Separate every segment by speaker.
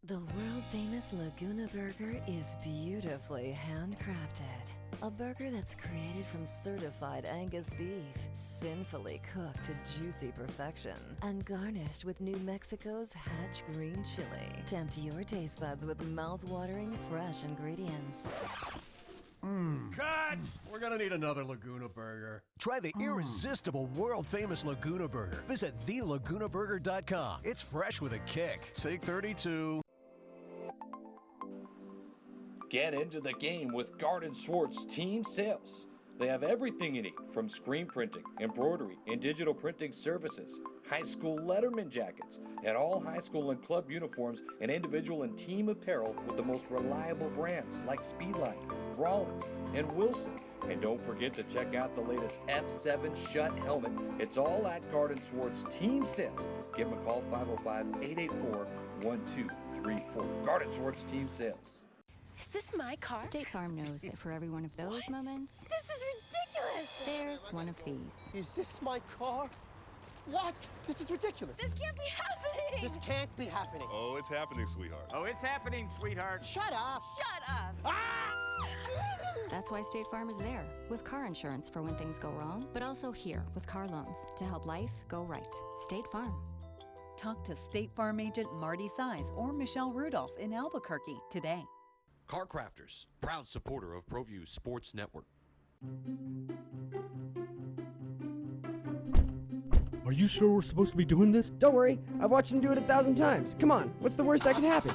Speaker 1: The world-famous Laguna Burger is beautifully handcrafted. A burger that's created from certified Angus beef, sinfully cooked to juicy perfection, and garnished with New Mexico's Hatch green chili. Tempt your taste buds with mouth-watering fresh ingredients.
Speaker 2: Cut! We're gonna need another Laguna Burger.
Speaker 3: Try the irresistible, world-famous Laguna Burger. Visit thelagunaburger.com. It's fresh with a kick.
Speaker 2: Take 32.
Speaker 4: Get into the game with Garden Swartz Team Sales. They have everything you need, from screen printing, embroidery, and digital printing services, high school letterman jackets, and all high school and club uniforms, and individual and team apparel with the most reliable brands like Speedline, Rawlins, and Wilson. And don't forget to check out the latest F7 Shut helmet. It's all at Garden Swartz Team Sales. Give them a call, 505-884-1234. Garden Swartz Team Sales.
Speaker 5: Is this my car?
Speaker 6: State Farm knows that for every one of those moments,
Speaker 5: This is ridiculous!
Speaker 6: there's one of these.
Speaker 7: Is this my car? What? This is ridiculous.
Speaker 5: This can't be happening!
Speaker 7: This can't be happening.
Speaker 8: Oh, it's happening, sweetheart.
Speaker 9: Oh, it's happening, sweetheart.
Speaker 7: Shut up.
Speaker 5: Shut up!
Speaker 6: That's why State Farm is there, with car insurance for when things go wrong, but also here with car loans to help life go right. State Farm.
Speaker 10: Talk to State Farm agent Marty Size or Michelle Rudolph in Albuquerque today.
Speaker 11: Car Crafters, proud supporter of ProView Sports Network.
Speaker 12: Are you sure we're supposed to be doing this?
Speaker 13: Don't worry, I've watched him do it 1,000 times. Come on, what's the worst that can happen?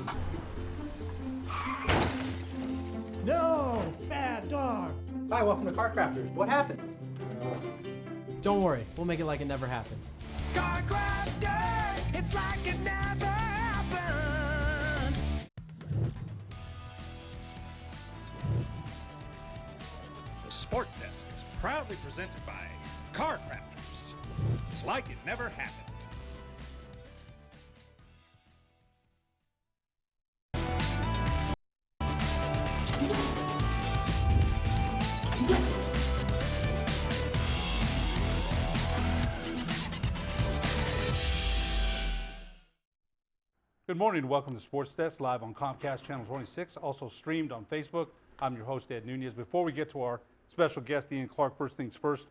Speaker 12: No! Bad dog!
Speaker 14: Hi, welcome to Car Crafters. What happened?
Speaker 15: Don't worry, we'll make it like it never happened.
Speaker 16: Car Crafters, it's like it never happened.
Speaker 17: The Sports Desk is proudly presented by Car Crafters. It's like it never happened.
Speaker 18: Good morning and welcome to Sports Desk, live on Comcast Channel 26, also streamed on Facebook. I'm your host, Ed Nunez. Before we get to our special guest, Ian Clark, first things first,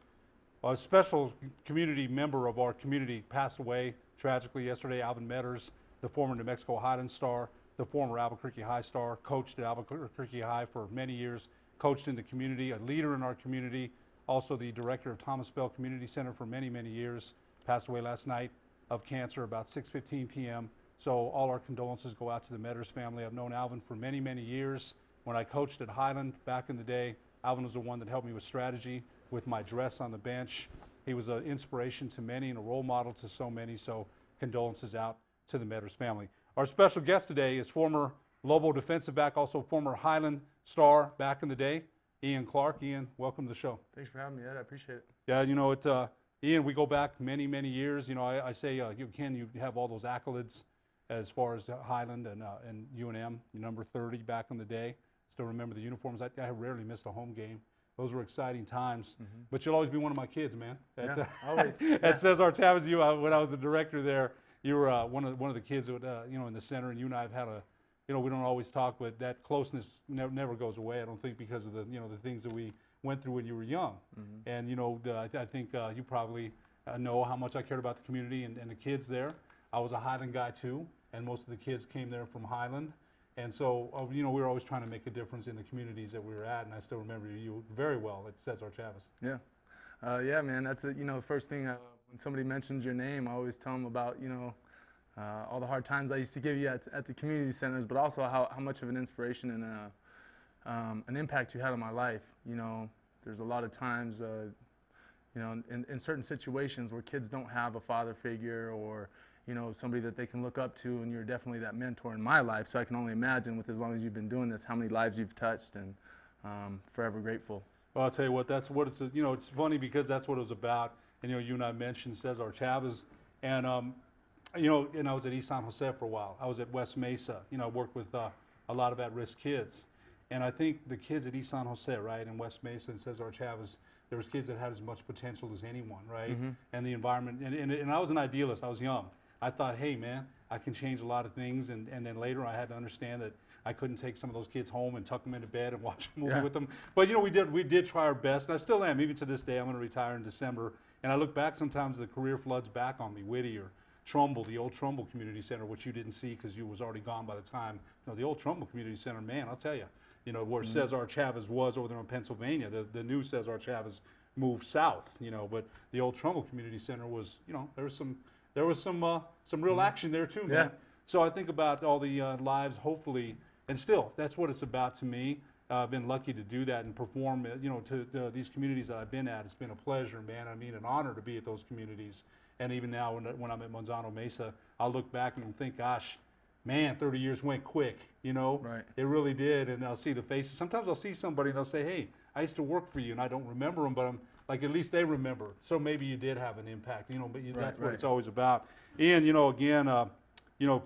Speaker 18: a special community member of our community passed away tragically yesterday, Alvin Metters, the former New Mexico Highland star, the former Albuquerque High star, coached at Albuquerque High for many years, coached in the community, a leader in our community, also the director of Thomas Bell Community Center for many, many years, passed away last night of cancer about 6:15 p.m. So all our condolences go out to the Metters family. I've known Alvin for many, many years. When I coached at Highland back in the day, Alvin was the one that helped me with strategy, with my dress on the bench. He was an inspiration to many and a role model to so many, so condolences out to the Metters family. Our special guest today is former Lobo defensive back, also former Highland star back in the day, Ian Clark. Ian, welcome to the show.
Speaker 19: Thanks for having me, Ed. I appreciate it.
Speaker 18: Yeah, you know, Ian, we go back many, many years. You know, I say, you have all those accolades as far as Highland and UNM, number 30 back in the day. Still remember the uniforms. I rarely missed a home game. Those were exciting times. But you'll always be one of my kids, man.
Speaker 19: Yeah, always.
Speaker 18: At Cesar Chavez, when I was the director there, you were one of the kids that in the center, and you and I have had we don't always talk, but that closeness never goes away. I don't think because of the things that we went through when you were young. And I think you probably know how much I cared about the community and the kids there. I was a Highland guy too, and most of the kids came there from Highland. And so, we were always trying to make a difference in the communities that we were at, and I still remember you very well at Cesar Chavez.
Speaker 19: Yeah. Yeah, man, that's the first thing when somebody mentions your name, I always tell them about, all the hard times I used to give you at the community centers, but also how much of an inspiration and an impact you had on my life. There's a lot of times, in certain situations where kids don't have a father figure or somebody that they can look up to, and you're definitely that mentor in my life. So I can only imagine, with as long as you've been doing this, how many lives you've touched, and forever grateful.
Speaker 18: Well, I'll tell you what, that's what it's, it's funny because that's what it was about. And, you and I mentioned Cesar Chavez, and, and I was at East San Jose for a while. I was at West Mesa, I worked with a lot of at-risk kids. And I think the kids at East San Jose, right, and West Mesa and Cesar Chavez, there was kids that had as much potential as anyone, right? And the environment, and I was an idealist, I was young. I thought, hey man, I can change a lot of things. And then later I had to understand that I couldn't take some of those kids home and tuck them into bed and watch a movie with them. But we did try our best, and I still am. Even to this day, I'm going to retire in December. And I look back sometimes, the career floods back on me. Whittier, Trumbull, the old Trumbull Community Center, which you didn't see because you was already gone by the time. The old Trumbull Community Center, man, I'll tell you, where Cesar Chavez was over there in Pennsylvania. The new Cesar Chavez moved south, but the old Trumbull Community Center was, there was some real action there too, man. So I think about all the lives, hopefully, and still, that's what it's about to me. I've been lucky to do that and perform, to these communities that I've been at. It's been a pleasure, man. I mean, an honor to be at those communities. And even now, when I'm at Manzano Mesa, I'll look back and think, gosh, man, 30 years went quick,
Speaker 19: Right.
Speaker 18: It really did. And I'll see the faces. Sometimes I'll see somebody and they'll say, hey, I used to work for you, and I don't remember them, but I'm like, at least they remember. So maybe you did have an impact, but that's what it's always about. And, again,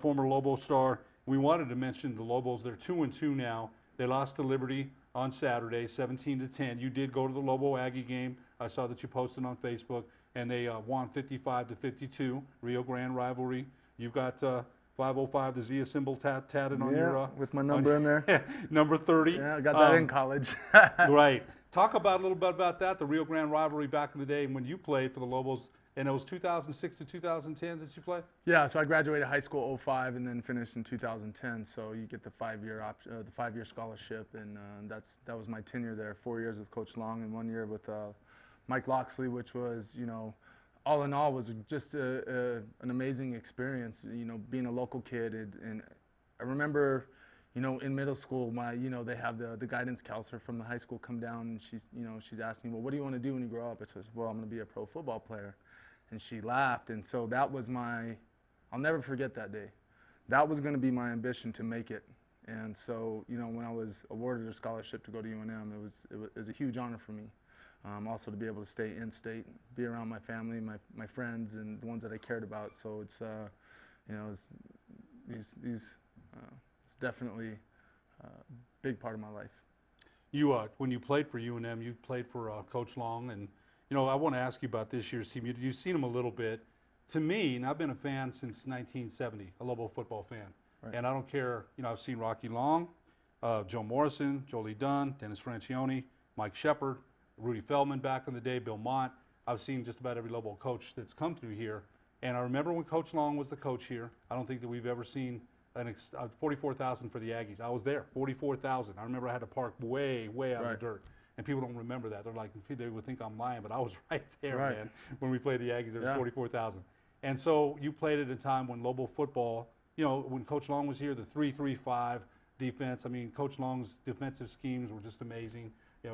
Speaker 18: former Lobo star, we wanted to mention the Lobos. They're 2-2 now. They lost to Liberty on Saturday, 17-10. You did go to the Lobo Aggie game. I saw that you posted on Facebook, and they won 55-52. Rio Grande rivalry. You've got 505, the Zia symbol tatted on your
Speaker 19: with my number in there.
Speaker 18: Number 30.
Speaker 19: Yeah, I got that in college.
Speaker 18: Right. Talk about a little bit about that, the Rio Grande rivalry back in the day when you played for the Lobos. And it was 2006 to 2010 that you played?
Speaker 19: Yeah, so I graduated high school 05 and then finished in 2010. So you get the 5-year scholarship, and that was my tenure there. 4 years with Coach Long and 1 year with Mike Loxley, which was, all in all was just an amazing experience. Being a local kid, and I remember, in middle school, they have the guidance counselor from the high school come down, and she's asking, well, what do you want to do when you grow up? I said, well, I'm going to be a pro football player. And she laughed, and so that was I'll never forget that day. That was going to be my ambition, to make it. And so, when I was awarded a scholarship to go to UNM, it was a huge honor for me. Also to be able to stay in state, be around my family, my friends, and the ones that I cared about. So it's, it's definitely a big part of my life.
Speaker 18: You, when you played for UNM, you played for Coach Long, and I want to ask you about this year's team. You've seen them a little bit. To me, and I've been a fan since 1970, a Lobo football fan. Right. And I don't care, I've seen Rocky Long, Joe Morrison, Jolie Dunn, Dennis Francione, Mike Shepard, Rudy Feldman back in the day, Bill Mott. I've seen just about every Lobo coach that's come through here. And I remember when Coach Long was the coach here, I don't think that we've ever seen 44,000 for the Aggies. I was there, 44,000. I remember I had to park way, way out in the dirt. And people don't remember that. They're like, they would think I'm lying, but I was right there, man. When we played the Aggies, there was 44,000. And so you played at a time when Lobo football, when Coach Long was here, the 3-3-5 defense. I mean, Coach Long's defensive schemes were just amazing.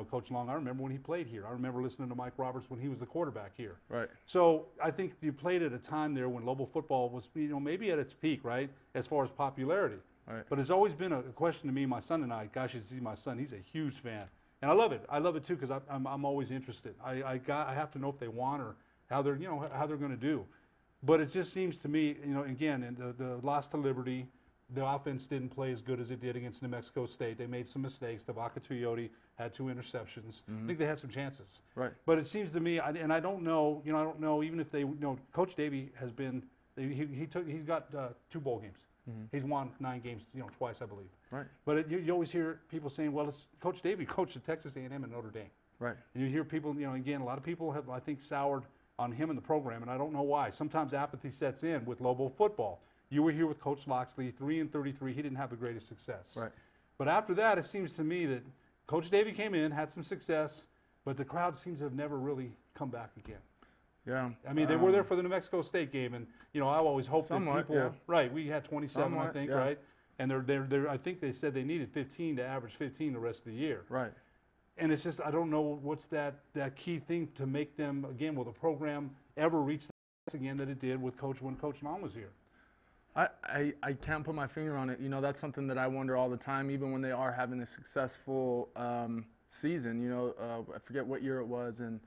Speaker 18: Coach Long, I remember when he played here. I remember listening to Mike Roberts when he was the quarterback here.
Speaker 19: Right.
Speaker 18: So I think you played at a time there when Lobo football was, maybe at its peak, right, as far as popularity.
Speaker 19: Right.
Speaker 18: But it's always been a question to me, my son and I. Gosh, you see my son, he's a huge fan. And I love it. I love it too, because I'm always interested. I have to know if they want or how they're how they're going to do. But it just seems to me, again, in the loss to Liberty, the offense didn't play as good as it did against New Mexico State. They made some mistakes. Tavaka Tuioti had 2 interceptions. I think they had some chances.
Speaker 19: Right.
Speaker 18: But it seems to me, and I don't know, I don't know even if they, Coach Davey has been, he's got 2 bowl games. He's won 9 games, twice, I believe.
Speaker 19: Right.
Speaker 18: But you always hear people saying, well, it's Coach Davey coached at Texas A&M and Notre Dame.
Speaker 19: Right.
Speaker 18: And you hear people, again, a lot of people have, I think, soured on him and the program, and I don't know why. Sometimes apathy sets in with Lobo football. You were here with Coach Loxley, 3-33. He didn't have the greatest success.
Speaker 19: Right.
Speaker 18: But after that, it seems to me that Coach Davey came in, had some success, but the crowd seems to have never really come back again.
Speaker 19: Yeah.
Speaker 18: I mean, they were there for the New Mexico State game, and I always hoped that people. Right. We had 27, I think, right? And they're. I think they said they needed 15 to average 15 the rest of the year.
Speaker 19: Right.
Speaker 18: And it's just, I don't know what's that key thing to make them, again, will the program ever reach that again that it did with when Coach Long was here?
Speaker 19: I can't put my finger on it. That's something that I wonder all the time, even when they are having a successful season. I forget what year it was, and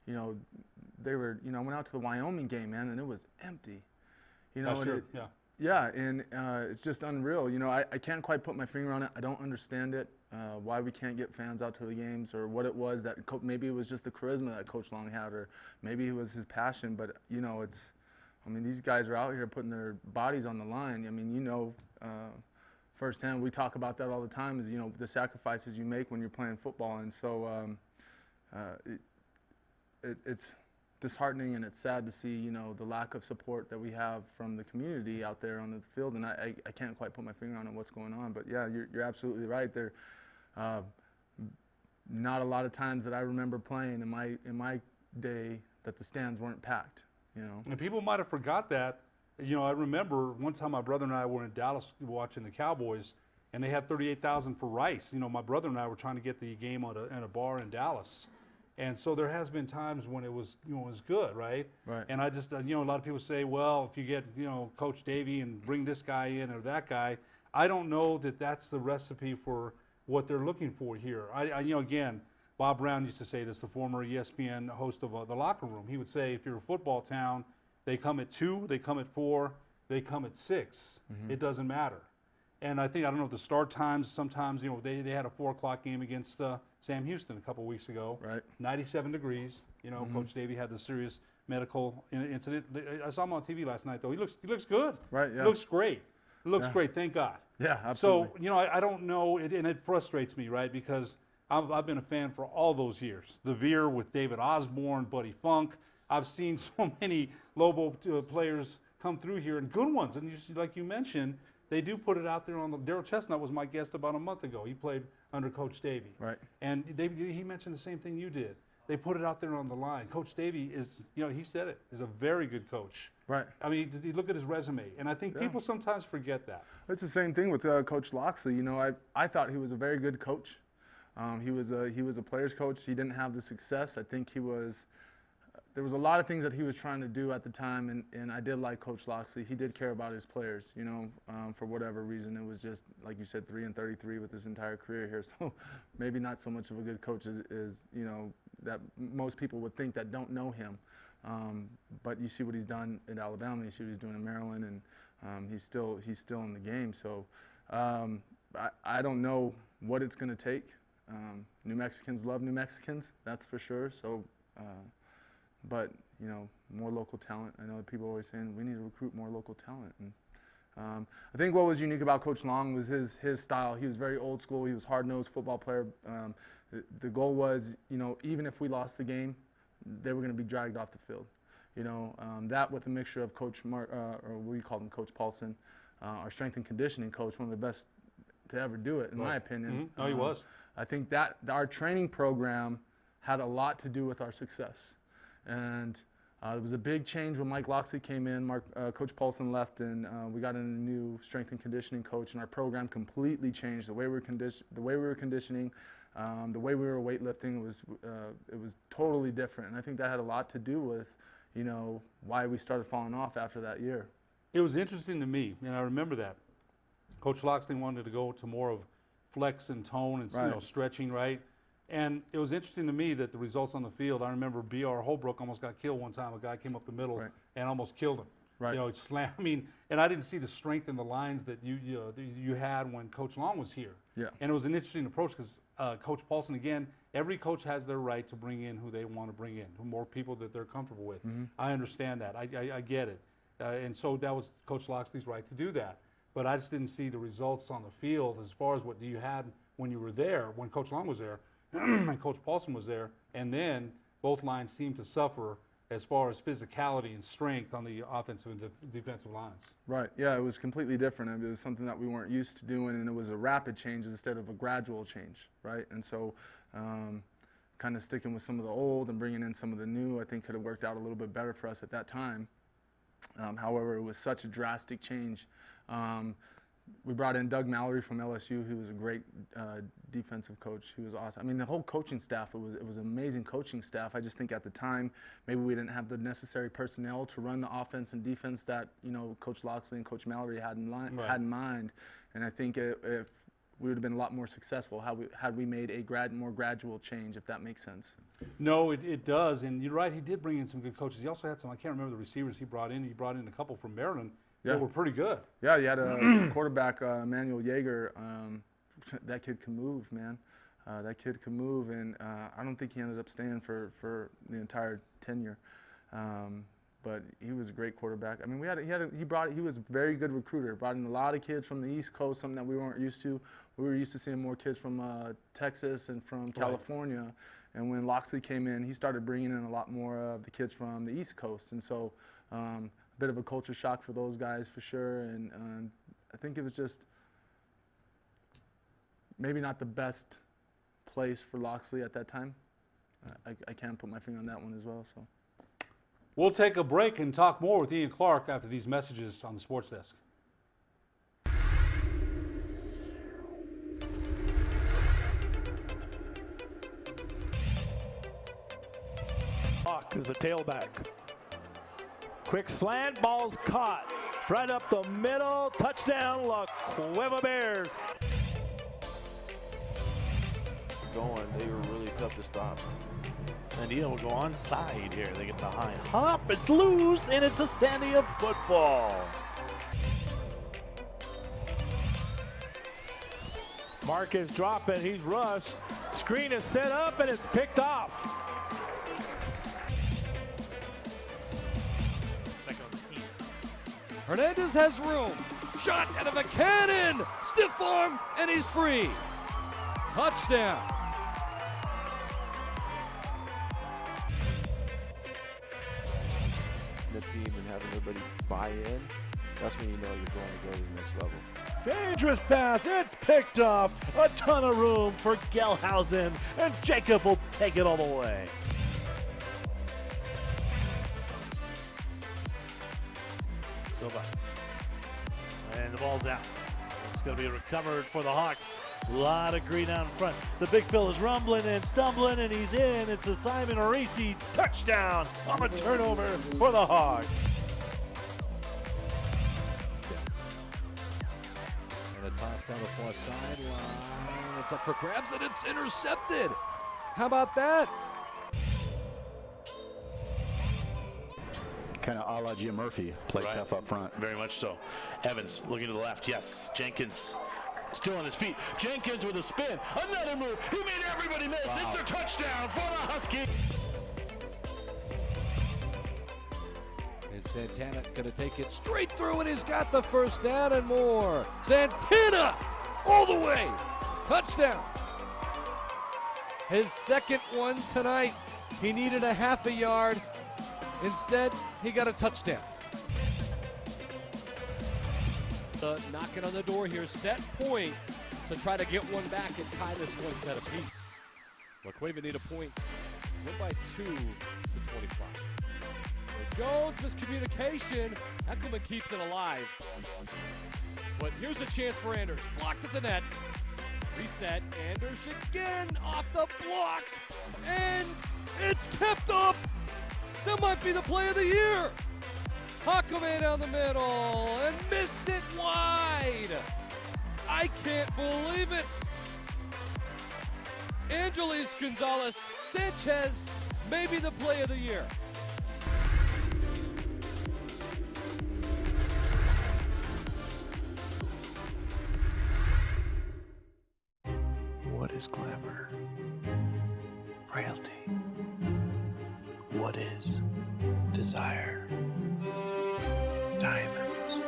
Speaker 19: they were, I went out to the Wyoming game, man, and it was empty. Yeah, and it's just unreal. I can't quite put my finger on it. I don't understand it, why we can't get fans out to the games, or what it was maybe it was just the charisma that Coach Long had, or maybe it was his passion. But it's I mean, these guys are out here putting their bodies on the line. I mean, firsthand, we talk about that all the time, is, the sacrifices you make when you're playing football. And so it's disheartening, and it's sad to see, the lack of support that we have from the community out there on the field. And I can't quite put my finger on what's going on. But yeah, you're absolutely right. There, not a lot of times that I remember playing in my day that the stands weren't packed.
Speaker 18: And people might have forgot that. I remember one time my brother and I were in Dallas watching the Cowboys, and they had 38,000 for Rice. My brother and I were trying to get the game at a bar in Dallas. And so there has been times when it was, it was good, right?
Speaker 19: Right.
Speaker 18: And I just, a lot of people say, well, if you get, Coach Davey and bring this guy in or that guy, I don't know that that's the recipe for what they're looking for here. Again, Bob Brown used to say this, the former ESPN host of The Locker Room. He would say, if you're a football town, they come at 2, they come at 4, they come at 6. It doesn't matter. And I don't know, the start times, sometimes, they had a 4 o'clock game against Sam Houston a couple weeks ago.
Speaker 19: Right.
Speaker 18: 97 degrees. Coach Davey had the serious medical incident. I saw him on TV last night, though. He looks good.
Speaker 19: Right, yeah.
Speaker 18: He looks great. Looks great, thank God.
Speaker 19: Yeah, absolutely.
Speaker 18: So, I don't know, and it frustrates me, right, because I've been a fan for all those years. The Veer with David Osborne, Buddy Funk. I've seen so many Lobo players come through here, and good ones. And like you mentioned, they do put it out there on the. Daryl Chestnut was my guest about a month ago. He played under Coach Davey.
Speaker 19: Right.
Speaker 18: And he mentioned the same thing you did. They put it out there on the line. Coach Davey is, he said it, is a very good coach.
Speaker 19: Right.
Speaker 18: I mean, you look at his resume, and I think people sometimes forget that.
Speaker 19: It's the same thing with Coach Locksley. I thought he was a very good coach. He was a player's coach. He didn't have the success. I think there was a lot of things that he was trying to do at the time, and I did like Coach Locksley. He did care about his players, for whatever reason. It was just, like you said, 3-33 with his entire career here. So maybe not so much of a good coach as that most people would think that don't know him. But you see what he's done at Alabama. You see what he's doing in Maryland, and he's still in the game. So I don't know what it's going to take. New Mexicans love New Mexicans, that's for sure. So. But, more local talent. I know that people are always saying we need to recruit more local talent. And I think what was unique about Coach Long was his style. He was very old school. He was hard-nosed football player. The goal was, even if we lost the game, they were going to be dragged off the field. That with a mixture of Coach or we called him Coach Paulson, our strength and conditioning coach, one of the best to ever do it, in my opinion.
Speaker 18: Oh, he was.
Speaker 19: I think that our training program had a lot to do with our success. And it was a big change when Mike Locksley came in. Coach Paulson left, and we got in a new strength and conditioning coach, and our program completely changed. The way we were conditioning, the way we were weightlifting it was totally different. And I think that had a lot to do with, why we started falling off after that year.
Speaker 18: It was interesting to me, and I remember that Coach Locksley wanted to go to more of flex and tone and stretching, right? And it was interesting to me that the results on the field, I remember B.R. Holbrook almost got killed one time. A guy came up the middle and almost killed him.
Speaker 19: Right.
Speaker 18: It slammed. I mean, and I didn't see the strength in the lines that you had when Coach Long was here.
Speaker 19: Yeah.
Speaker 18: And it was an interesting approach because Coach Paulson, again, every coach has their right to bring in who they want to bring in, more people that they're comfortable with. I understand that. I get it. And so that was Coach Locksley's right to do that. But I just didn't see the results on the field as far as what you had when you were there, when Coach Long was there. And Coach Paulson was there, and then both lines seemed to suffer as far as physicality and strength on the offensive and defensive lines.
Speaker 19: Right, yeah, it was completely different. I mean, it was something that we weren't used to doing, and it was a rapid change instead of a gradual change, right? And so kind of sticking with some of the old and bringing in some of the new, I think could have worked out a little bit better for us at that time. However, it was such a drastic change. We brought in Doug Mallory from LSU, who was a great defensive coach. He was awesome. I mean, the whole coaching staff, it was an amazing coaching staff. I just think at the time, maybe we didn't have the necessary personnel to run the offense and defense that, Coach Locksley and Coach Mallory had in mind. And I think if we would have been a lot more successful had we made a more gradual change, if that makes sense.
Speaker 18: No, it does. And you're right, he did bring in some good coaches. He also had some, I can't remember the receivers he brought in. He brought in a couple from Maryland.
Speaker 19: Yeah.
Speaker 18: They were pretty good.
Speaker 19: Yeah, you had a quarterback, Emmanuel Yeager. That kid can move, man. That kid can move, and I don't think he ended up staying for the entire tenure. but he was a great quarterback. I mean, he was a very good recruiter. Brought in a lot of kids from the East Coast, something that we weren't used to. We were used to seeing more kids from Texas and from California. Right. And when Locksley came in, he started bringing in a lot more of the kids from the East Coast. And so a bit of a culture shock for those guys for sure. And I think it was just maybe not the best place for Locksley at that time. I can't put my finger on that one as well. So
Speaker 18: we'll take a break and talk more with Ian Clark after these messages on the Sports Desk.
Speaker 8: Hawk is a tailback. Quick slant, ball's caught. Right up the middle, touchdown, La Cueva Bears.
Speaker 9: Going, they were really tough to stop.
Speaker 8: Sandia will go onside here. They get the high hop, it's loose, and it's a Sandia football. Marcus dropping, he's rushed. Screen is set up, and it's picked off.
Speaker 20: Hernandez has room. Shot out of a cannon. Stiff arm, and he's free. Touchdown.
Speaker 9: The team and having everybody buy in, that's when you know you're going to go to the next level.
Speaker 8: Dangerous pass, it's picked off. A ton of room for Gelhausen, and Jacob will take it all the way. Silva. And the ball's out. It's going to be recovered for the Hawks. A lot of green out in front. The Big Phil is rumbling and stumbling, and he's in. It's a Simon Arisi touchdown on a turnover for the Hawks.
Speaker 20: And a toss down the far sideline. It's up for grabs, and it's intercepted. How about that?
Speaker 21: Kind of a la Jim Murphy, play tough up front.
Speaker 8: Very much so. Evans looking to the left, yes. Jenkins still on his feet. Jenkins with a spin, another move. He made everybody miss. Wow. It's a touchdown for the Huskies.
Speaker 20: And Santana gonna take it straight through, and he's got the first down and more. Santana all the way. Touchdown. His second one tonight. He needed a half a yard. Instead, he got a touchdown. Knocking on the door here, set point to try to get one back and tie this one set apiece. La Cueva need a point. Win by 2 to 25. So Jones, miscommunication. Eckelman keeps it alive. But here's a chance for Anders. Blocked at the net. Reset. Anders again off the block. And it's kept up. That might be the play of the year. Huckabee down the middle and missed it wide. I can't believe it. Angeles Gonzalez Sanchez, maybe the play of the year.
Speaker 22: What is glamour? Frailty. What is desire? Diamonds.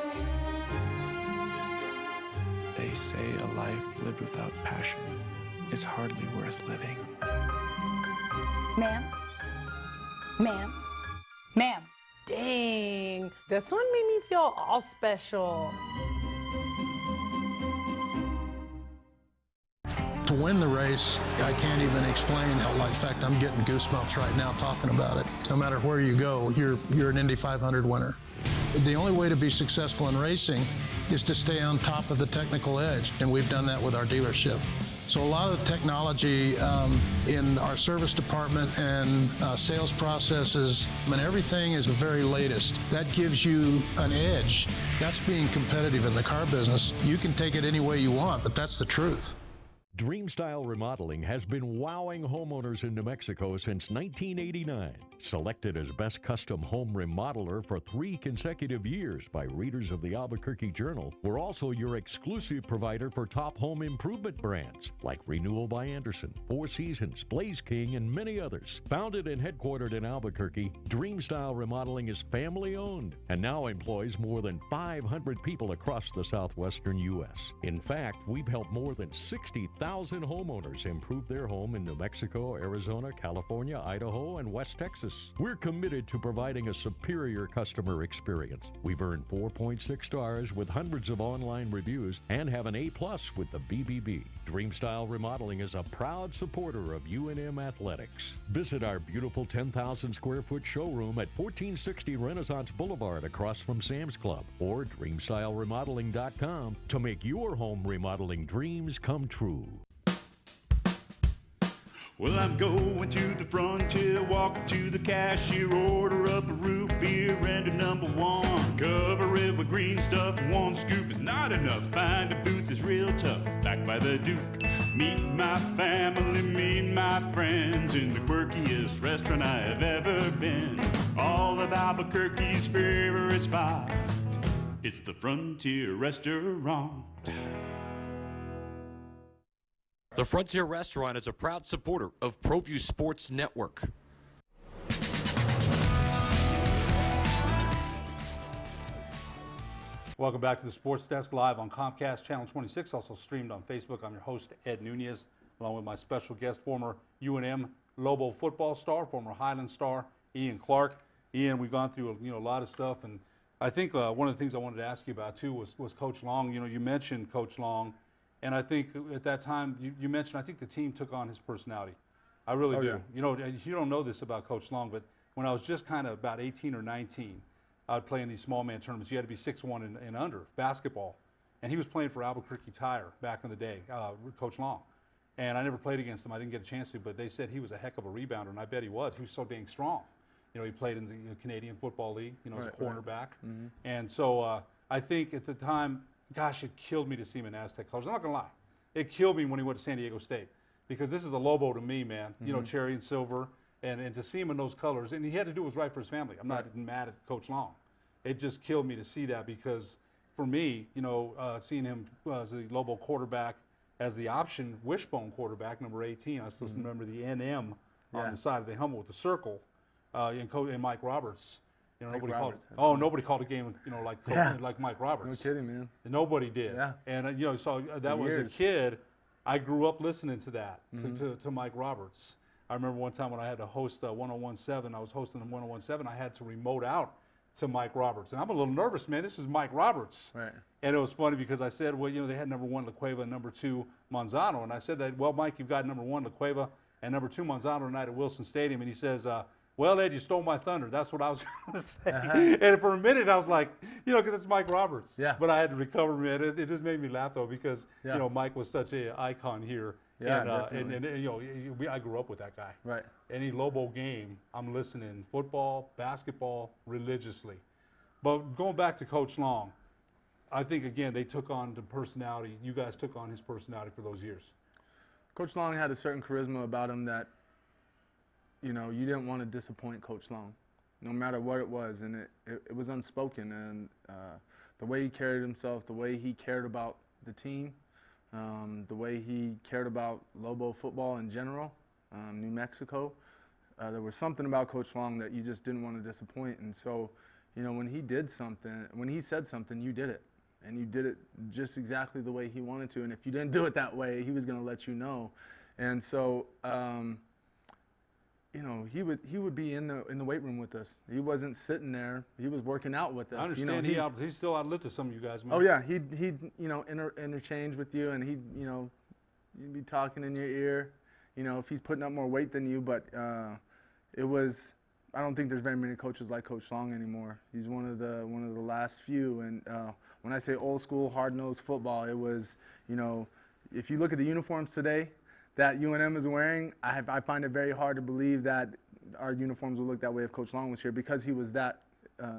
Speaker 22: They say a life lived without passion is hardly worth living.
Speaker 23: Ma'am? Ma'am? Ma'am?
Speaker 24: Dang, this one made me feel all special.
Speaker 25: To win the race, I can't even explain how, in fact, I'm getting goosebumps right now talking about it. No matter where you go, you're an Indy 500 winner. The only way to be successful in racing is to stay on top of the technical edge, and we've done that with our dealership. So a lot of the technology in our service department and sales processes, everything is the very latest. That gives you an edge. That's being competitive in the car business. You can take it any way you want, but that's the truth.
Speaker 1: Dreamstyle Remodeling has been wowing homeowners in New Mexico since 1989. Selected as Best Custom Home Remodeler for 3 consecutive years by readers of the Albuquerque Journal, we're also your exclusive provider for top home improvement brands like Renewal by Anderson, Four Seasons, Blaze King, and many others. Founded and headquartered in Albuquerque, Dreamstyle Remodeling is family-owned and now employs more than 500 people across the southwestern U.S. In fact, we've helped more than 60,000 homeowners improve their home in New Mexico, Arizona, California, Idaho, and West Texas. We're committed to providing a superior customer experience. We've earned 4.6 stars with hundreds of online reviews and have an A+ with the BBB. Dreamstyle Remodeling is a proud supporter of UNM Athletics. Visit our beautiful 10,000 square foot showroom at 1460 Renaissance Boulevard across from Sam's Club or dreamstyleremodeling.com to make your home remodeling dreams come true.
Speaker 2: Well, I'm going to the frontier, walking to the cashier, order up a root beer and a #1. Cover it with green stuff, one scoop is not enough. Find a booth is real tough, back by the Duke. Meet my family, meet my friends in the quirkiest restaurant I have ever been. All of Albuquerque's favorite spot, it's the Frontier Restaurant.
Speaker 11: The Frontier Restaurant is a proud supporter of ProView Sports Network.
Speaker 18: Welcome back to the Sports Desk live on Comcast Channel 26, also streamed on Facebook. I'm your host, Ed Nunez, along with my special guest, former UNM Lobo football star, former Highland star, Ian Clark. Ian, we've gone through a lot of stuff, and I think one of the things I wanted to ask you about too was Coach Long. You mentioned Coach Long. And I think at that time, you mentioned, I think the team took on his personality. I really do.
Speaker 19: Yeah.
Speaker 18: You don't know this about Coach Long, but when I was just kind of about 18 or 19, I would play in these small man tournaments. You had to be 6'1" and under, basketball. And he was playing for Albuquerque Tire back in the day, Coach Long. And I never played against him. I didn't get a chance to, but they said he was a heck of a rebounder, and I bet he was. He was so dang strong. He played in the Canadian Football League, as a cornerback. Right. Mm-hmm. And so I think at the time, gosh, it killed me to see him in Aztec colors. I'm not going to lie. It killed me when he went to San Diego State because this is a Lobo to me, man.
Speaker 19: Mm-hmm.
Speaker 18: Cherry and silver. And to see him in those colors. And he had to do what was right for his family. I'm not mad at Coach Long. It just killed me to see that because for me, seeing him as the Lobo quarterback, as the option wishbone quarterback, number 18, I still remember the NM on the side of the helmet with the circle, and Mike Roberts. Nobody called a game, like Mike Roberts.
Speaker 19: No kidding, man.
Speaker 18: Nobody did. Yeah. And so that was a kid. I grew up listening to that, to Mike Roberts. I remember one time when I had to host 1017. I was hosting 1017. I had to remote out to Mike Roberts, and I'm a little nervous, man. This is Mike Roberts.
Speaker 19: Right.
Speaker 18: And it was funny because I said, well, they had number 1 La Cueva and number 2 Manzano, and I said that, well, Mike, you've got number 1 La Cueva and number 2 Manzano tonight at Wilson Stadium, and he says, well, Ed, you stole my thunder. That's what I was going to say. And for a minute, I was like, because it's Mike Roberts.
Speaker 19: Yeah.
Speaker 18: But I had to recover, man. It just made me laugh, though, because, Mike was such an icon here.
Speaker 19: Yeah,
Speaker 18: and I grew up with that guy.
Speaker 19: Right.
Speaker 18: Any Lobo game, I'm listening. Football, basketball, religiously. But going back to Coach Long, I think, again, they took on the personality. You guys took on his personality for those years.
Speaker 19: Coach Long had a certain charisma about him that, you didn't want to disappoint Coach Long, no matter what it was. And it was unspoken. And the way he carried himself, the way he cared about the team, the way he cared about Lobo football in general, New Mexico, there was something about Coach Long that you just didn't want to disappoint. And so, when he said something, you did it. And you did it just exactly the way he wanted to. And if you didn't do it that way, he was going to let you know. And so, he would be in the weight room with us. He wasn't sitting there. He was working out with us.
Speaker 18: I understand he still outlived some of you guys, man.
Speaker 19: Oh yeah, he'd interchange with you, and you'd be talking in your ear. If he's putting up more weight than you, but it was. I don't think there's very many coaches like Coach Long anymore. He's one of the last few. And when I say old school, hard-nosed football, it was, if you look at the uniforms today that UNM is wearing, I find it very hard to believe that our uniforms would look that way if Coach Long was here, because he was that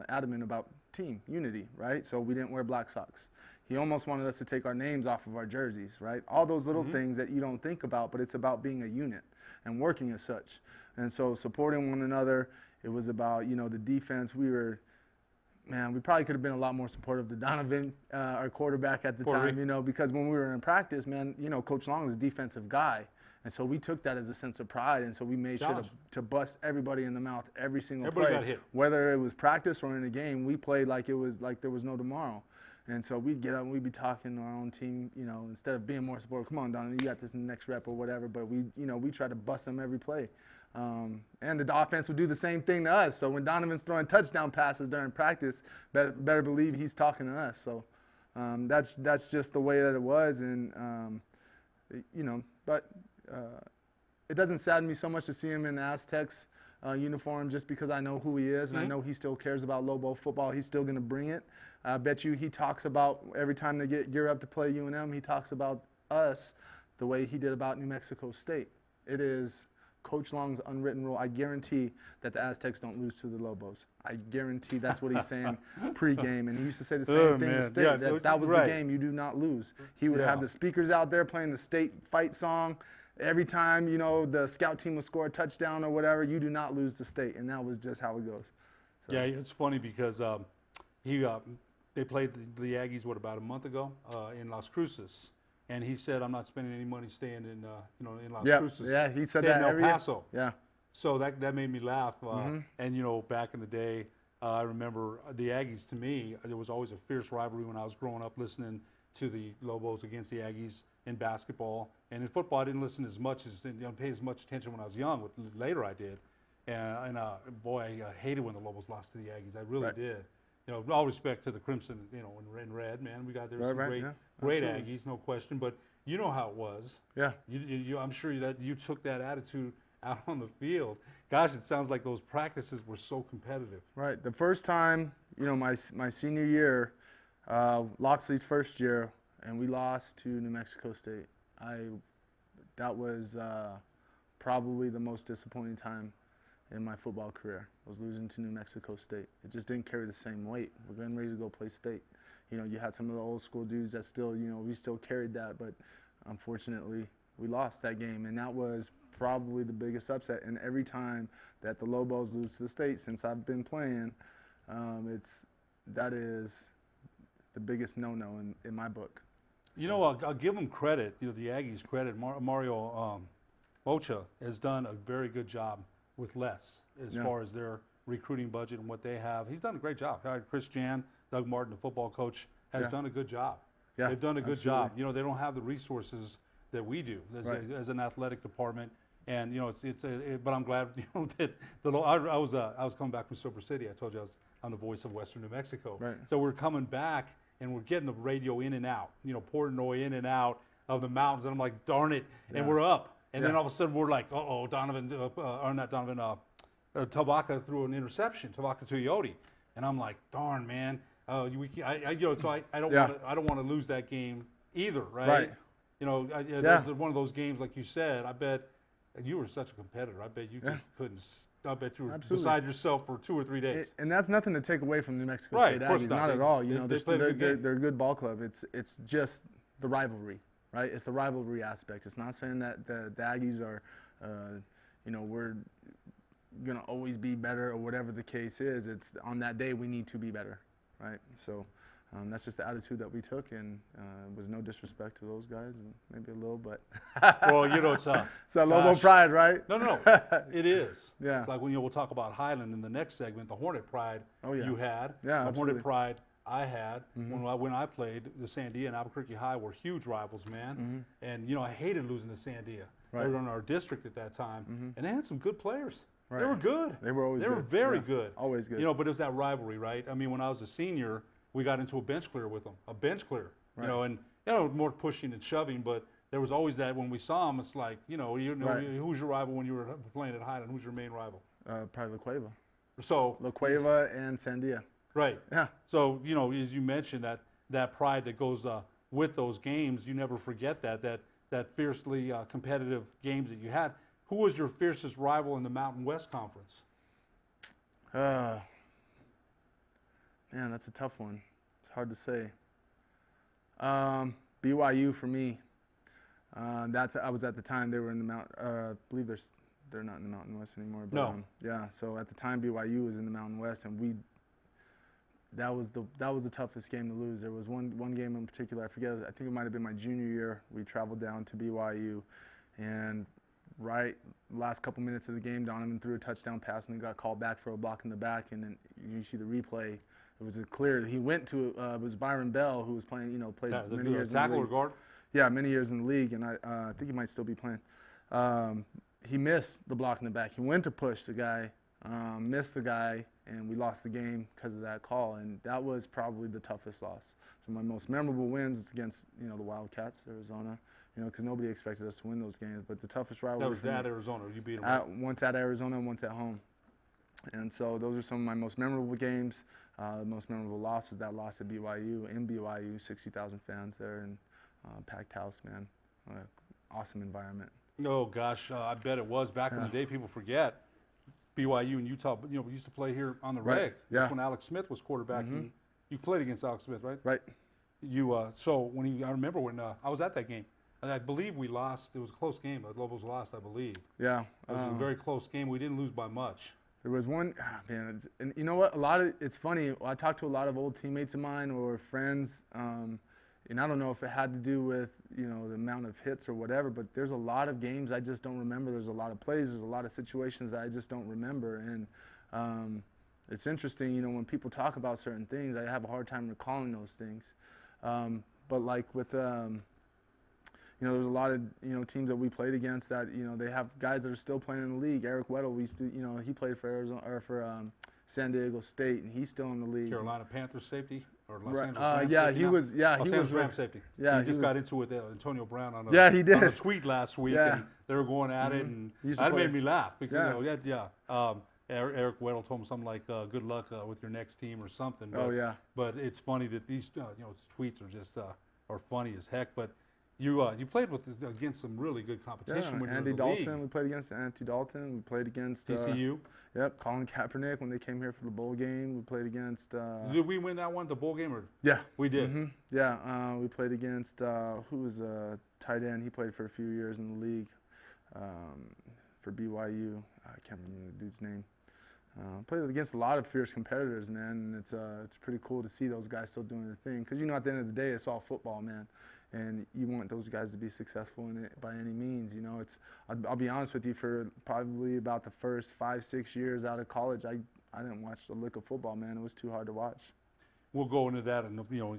Speaker 19: adamant about team unity, right? So we didn't wear black socks. He almost wanted us to take our names off of our jerseys, right? All those little things that you don't think about, but it's about being a unit and working as such. And so supporting one another, it was about, you know, the defense. We probably could have been a lot more supportive to Donovan, our quarterback at the time, you know, because when we were in practice, man, you know, Coach Long is a defensive guy. And so we took that as a sense of pride, and so we made sure to bust everybody in the mouth every single play.
Speaker 18: Got hit.
Speaker 19: Whether it was practice or in a game, we played like it was like there was no tomorrow. And so we'd get up and we'd be talking to our own team, you know, instead of being more supportive. Come on, Donovan, you got this next rep or whatever. But we try to bust them every play. And the offense would do the same thing to us. So when Donovan's throwing touchdown passes during practice, better believe he's talking to us. So that's just the way that it was. And, you know, but it doesn't sadden me so much to see him in the Aztecs uniform just because I know who he is and I know he still cares about Lobo football. He's still going to bring it. I bet you he talks about every time they get gear up to play UNM, he talks about us the way he did about New Mexico State. It is Coach Long's unwritten rule. I guarantee that the Aztecs don't lose to the Lobos. I guarantee that's what he's saying pregame. And he used to say the same thing to State, that was the game you do not lose. He would have the speakers out there playing the State fight song. Every time, you know, the scout team would score a touchdown or whatever, you do not lose to State. And that was just how it goes. So.
Speaker 18: Yeah, it's funny because they played the Aggies, about a month ago in Las Cruces. And he said, I'm not spending any money staying in, in Las Cruces.
Speaker 19: Yeah, he said
Speaker 18: that
Speaker 19: in
Speaker 18: El Paso.
Speaker 19: Yeah.
Speaker 18: So that made me laugh. And, you know, back in the day, I remember the Aggies, to me, there was always a fierce rivalry when I was growing up listening to the Lobos against the Aggies in basketball. And in football, I didn't listen as much, pay as much attention when I was young. Later I did. And boy, I hated when the Lobos lost to the Aggies. I really did. You know, all respect to the Crimson, you know, in red, man. We got there some great Aggies, no question. But you know how it was.
Speaker 19: Yeah.
Speaker 18: I'm sure that you took that attitude out on the field. Gosh, it sounds like those practices were so competitive.
Speaker 19: Right. The first time, you know, my senior year, Loxley's first year, and we lost to New Mexico State. That was probably the most disappointing time in my football career. Was losing to New Mexico State. It just didn't carry the same weight. We're getting ready to go play State. You know, you had some of the old school dudes that still, you know, we still carried that, but unfortunately we lost that game, and that was probably the biggest upset. And every time that the Lobos lose to the State since I've been playing, that is the biggest no-no in my book.
Speaker 18: You know, I'll give them credit, you know, the Aggies credit. Mario Bocha has done a very good job with less as far as their recruiting budget and what they have. He's done a great job. Chris Jan, Doug Martin, the football coach, has done a good job. Yeah, they've done a good job. You know, they don't have the resources that we do as an athletic department. And, you know, but I'm glad, you know, that I was coming back from Silver City. I told you I'm the voice of Western New Mexico.
Speaker 19: Right.
Speaker 18: So we're coming back and we're getting the radio in and out, you know, Portnoy in and out of the mountains. And I'm like, darn it. And we're up. And then all of a sudden we're like, Tavaka threw an interception, Tavaka Tuioti. And I'm like, darn, man. So I don't want to lose that game either, right?
Speaker 19: Right.
Speaker 18: You know, it was one of those games, like you said. I bet you were such a competitor. I bet you just couldn't. I bet you were beside yourself for 2 or 3 days.
Speaker 19: And that's nothing to take away from New Mexico State Aggies, not at all. You know, they're a good ball club. It's just the rivalry, right? It's the rivalry aspect. It's not saying that the Aggies are, you know, we're gonna always be better or whatever the case is. It's on that day we need to be better, right? So that's just the attitude that we took, and it was no disrespect to those guys, maybe a little, but
Speaker 18: well, you know, it's
Speaker 19: that Lobo pride, right?
Speaker 18: No, it is.
Speaker 19: Yeah.
Speaker 18: It's like when we'll talk about Highland in the next segment, the Hornet pride you had,
Speaker 19: the
Speaker 18: absolutely. Hornet pride I had when I played. The Sandia and Albuquerque High were huge rivals, man. And you know, I hated losing to Sandia. They were in our district at that time, and they had some good players.
Speaker 19: Right.
Speaker 18: They were good.
Speaker 19: They were always good.
Speaker 18: They were very good.
Speaker 19: Always good.
Speaker 18: You know, but it was that rivalry, right? I mean, when I was a senior, we got into a bench clear with them, a bench clear. You know, and you know, more pushing and shoving, but there was always that when we saw them, it's like, you know, who's your rival when you were playing at Highland? Who's your main rival?
Speaker 19: Probably La Cueva.
Speaker 18: So
Speaker 19: La Cueva and Sandia.
Speaker 18: Right.
Speaker 19: Yeah.
Speaker 18: So, you know, as you mentioned, that pride that goes with those games, you never forget that fiercely competitive games that you had. Who was your fiercest rival in the Mountain West Conference?
Speaker 19: Man, that's a tough one. It's hard to say. BYU for me. I was at the time they were in the I believe they're not in the Mountain West anymore. But,
Speaker 18: No.
Speaker 19: Yeah. So at the time BYU was in the Mountain West, and that was the toughest game to lose. There was one game in particular, I forget. I think it might have been my junior year. We traveled down to BYU, and right last couple minutes of the game, Donovan threw a touchdown pass and got called back for a block in the back. And then you see the replay. It was clear he went to it was Byron Bell, who was playing, played many years in the
Speaker 18: tackle or
Speaker 19: league.
Speaker 18: guard?
Speaker 19: Yeah, many years in the league, and I think he might still be playing. He missed the block in the back. He went to push the guy, missed the guy, and we lost the game because of that call. And that was probably the toughest loss. So my most memorable wins is against the Wildcats, Arizona, because nobody expected us to win those games. But the toughest rivalry.
Speaker 18: That was at Arizona. You beat them.
Speaker 19: Once at Arizona and once at home. And so those are some of my most memorable games. The most memorable loss was that loss at BYU. In BYU, 60,000 fans there, and packed house, man. Awesome environment.
Speaker 18: Oh gosh, I bet it was back in the day. People forget BYU and Utah. We used to play here on the reg.
Speaker 19: Yeah.
Speaker 18: That's when Alex Smith was quarterback. You played against Alex Smith, right?
Speaker 19: Right.
Speaker 18: So I remember when I was at that game, and I believe we lost. It was a close game. The Lobos lost, I believe.
Speaker 19: Yeah.
Speaker 18: It was a very close game. We didn't lose by much.
Speaker 19: There was one, man, and you know what? It's funny. I talked to a lot of old teammates of mine or friends, and I don't know if it had to do with the amount of hits or whatever, but there's a lot of games I just don't remember. There's a lot of plays. There's a lot of situations that I just don't remember, and it's interesting. When people talk about certain things, I have a hard time recalling those things. But like with there's a lot of teams that we played against that they have guys that are still playing in the league. Eric Weddle, we used to, he played for Arizona or for San Diego State, and he's still in the league.
Speaker 18: Carolina Panthers safety or Los Angeles Rams
Speaker 19: yeah,
Speaker 18: safety
Speaker 19: he
Speaker 18: now?
Speaker 19: was. Yeah,
Speaker 18: Los
Speaker 19: he
Speaker 18: Angeles
Speaker 19: was.
Speaker 18: Rams safety.
Speaker 19: Yeah,
Speaker 18: he just got into it with Antonio Brown on
Speaker 19: he did.
Speaker 18: on a tweet last week,
Speaker 19: Yeah.
Speaker 18: and they were going at it, and
Speaker 19: He used to
Speaker 18: that
Speaker 19: play.
Speaker 18: made me laugh because
Speaker 19: Yeah.
Speaker 18: Eric Weddle told him something like, "Good luck with your next team" or something. But,
Speaker 19: Oh, yeah.
Speaker 18: But it's funny that these tweets are just are funny as heck. But you played against some really good competition when you were
Speaker 19: Andy
Speaker 18: in the
Speaker 19: Dalton.
Speaker 18: league.
Speaker 19: We played against Andy Dalton. We played against
Speaker 18: TCU.
Speaker 19: Yep, Colin Kaepernick when they came here for the bowl game. We played against.
Speaker 18: Did we win that one, the bowl game? Or
Speaker 19: Yeah,
Speaker 18: we did.
Speaker 19: Yeah, we played against who was a tight end. He played for a few years in the league for BYU. I can't remember the dude's name. Played against a lot of fierce competitors, man, and it's pretty cool to see those guys still doing their thing. Because at the end of the day, it's all football, man, and you want those guys to be successful in it by any means. I'll be honest with you, for probably about the first 5-6 years out of college, I didn't watch a lick of football, man. It was too hard to watch.
Speaker 18: We'll go into that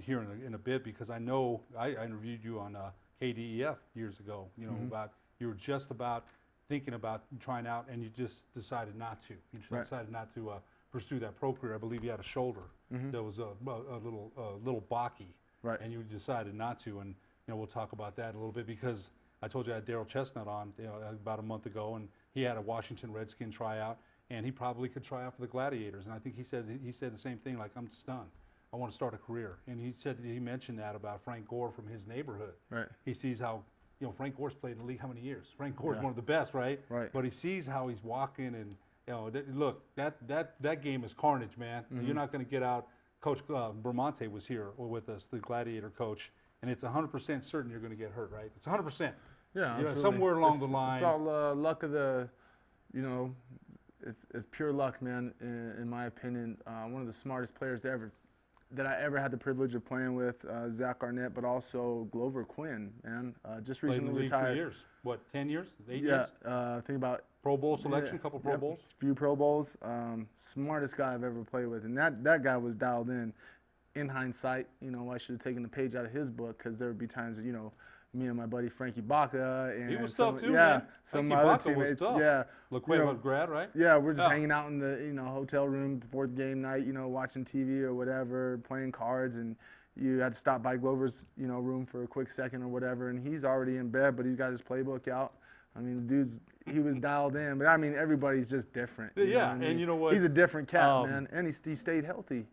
Speaker 18: here in a bit, because I know I interviewed you on KDEF years ago. About you were just about thinking about trying out, and you just decided not to. You just decided not to pursue that pro career. I believe you had a shoulder that was a little balky,
Speaker 19: right?
Speaker 18: And you decided not to. And we'll talk about that a little bit, because I told you I had Daryl Chestnut on about a month ago, and he had a Washington Redskin tryout, and he probably could try out for the Gladiators. And I think he said the same thing, like, I'm just done. I want to start a career. And he mentioned that about Frank Gore from his neighborhood.
Speaker 19: Right.
Speaker 18: He sees how Frank Gore's played in the league how many years? Frank Gore's one of the best, right?
Speaker 19: Right.
Speaker 18: But he sees how he's walking, and look, that game is carnage, man. You're not going to get out. Coach Bermonte was here with us, the Gladiator coach, and it's 100% certain you're going to get hurt, right? It's 100%.
Speaker 19: Yeah, absolutely.
Speaker 18: Somewhere along the line.
Speaker 19: It's all luck of the, it's pure luck, man. In my opinion, one of the smartest players that I ever had the privilege of playing with, Zach Arnett, but also Glover Quinn, man. Just recently
Speaker 18: played in the league
Speaker 19: retired.
Speaker 18: for years. What, 10 years? 8 years?
Speaker 19: Yeah, think about
Speaker 18: Pro Bowl selection, couple Pro Bowls.
Speaker 19: Few Pro Bowls. Smartest guy I've ever played with, and that guy was dialed in. In hindsight, I should have taken the page out of his book, because there would be times, me and my buddy Frankie Baca and
Speaker 18: he was tough too,
Speaker 19: man.
Speaker 18: Frankie
Speaker 19: Some of my other
Speaker 18: Baca
Speaker 19: teammates.
Speaker 18: was tough.
Speaker 19: Yeah,
Speaker 18: LaQueva grad, right?
Speaker 19: Yeah, we're just hanging out in the hotel room before the game night, watching TV or whatever, playing cards, and you had to stop by Glover's room for a quick second or whatever, and he's already in bed, but he's got his playbook out. I mean, he was dialed in, but I mean, everybody's just different.
Speaker 18: Yeah, and you know what?
Speaker 19: He's a different cat, man, and he stayed healthy.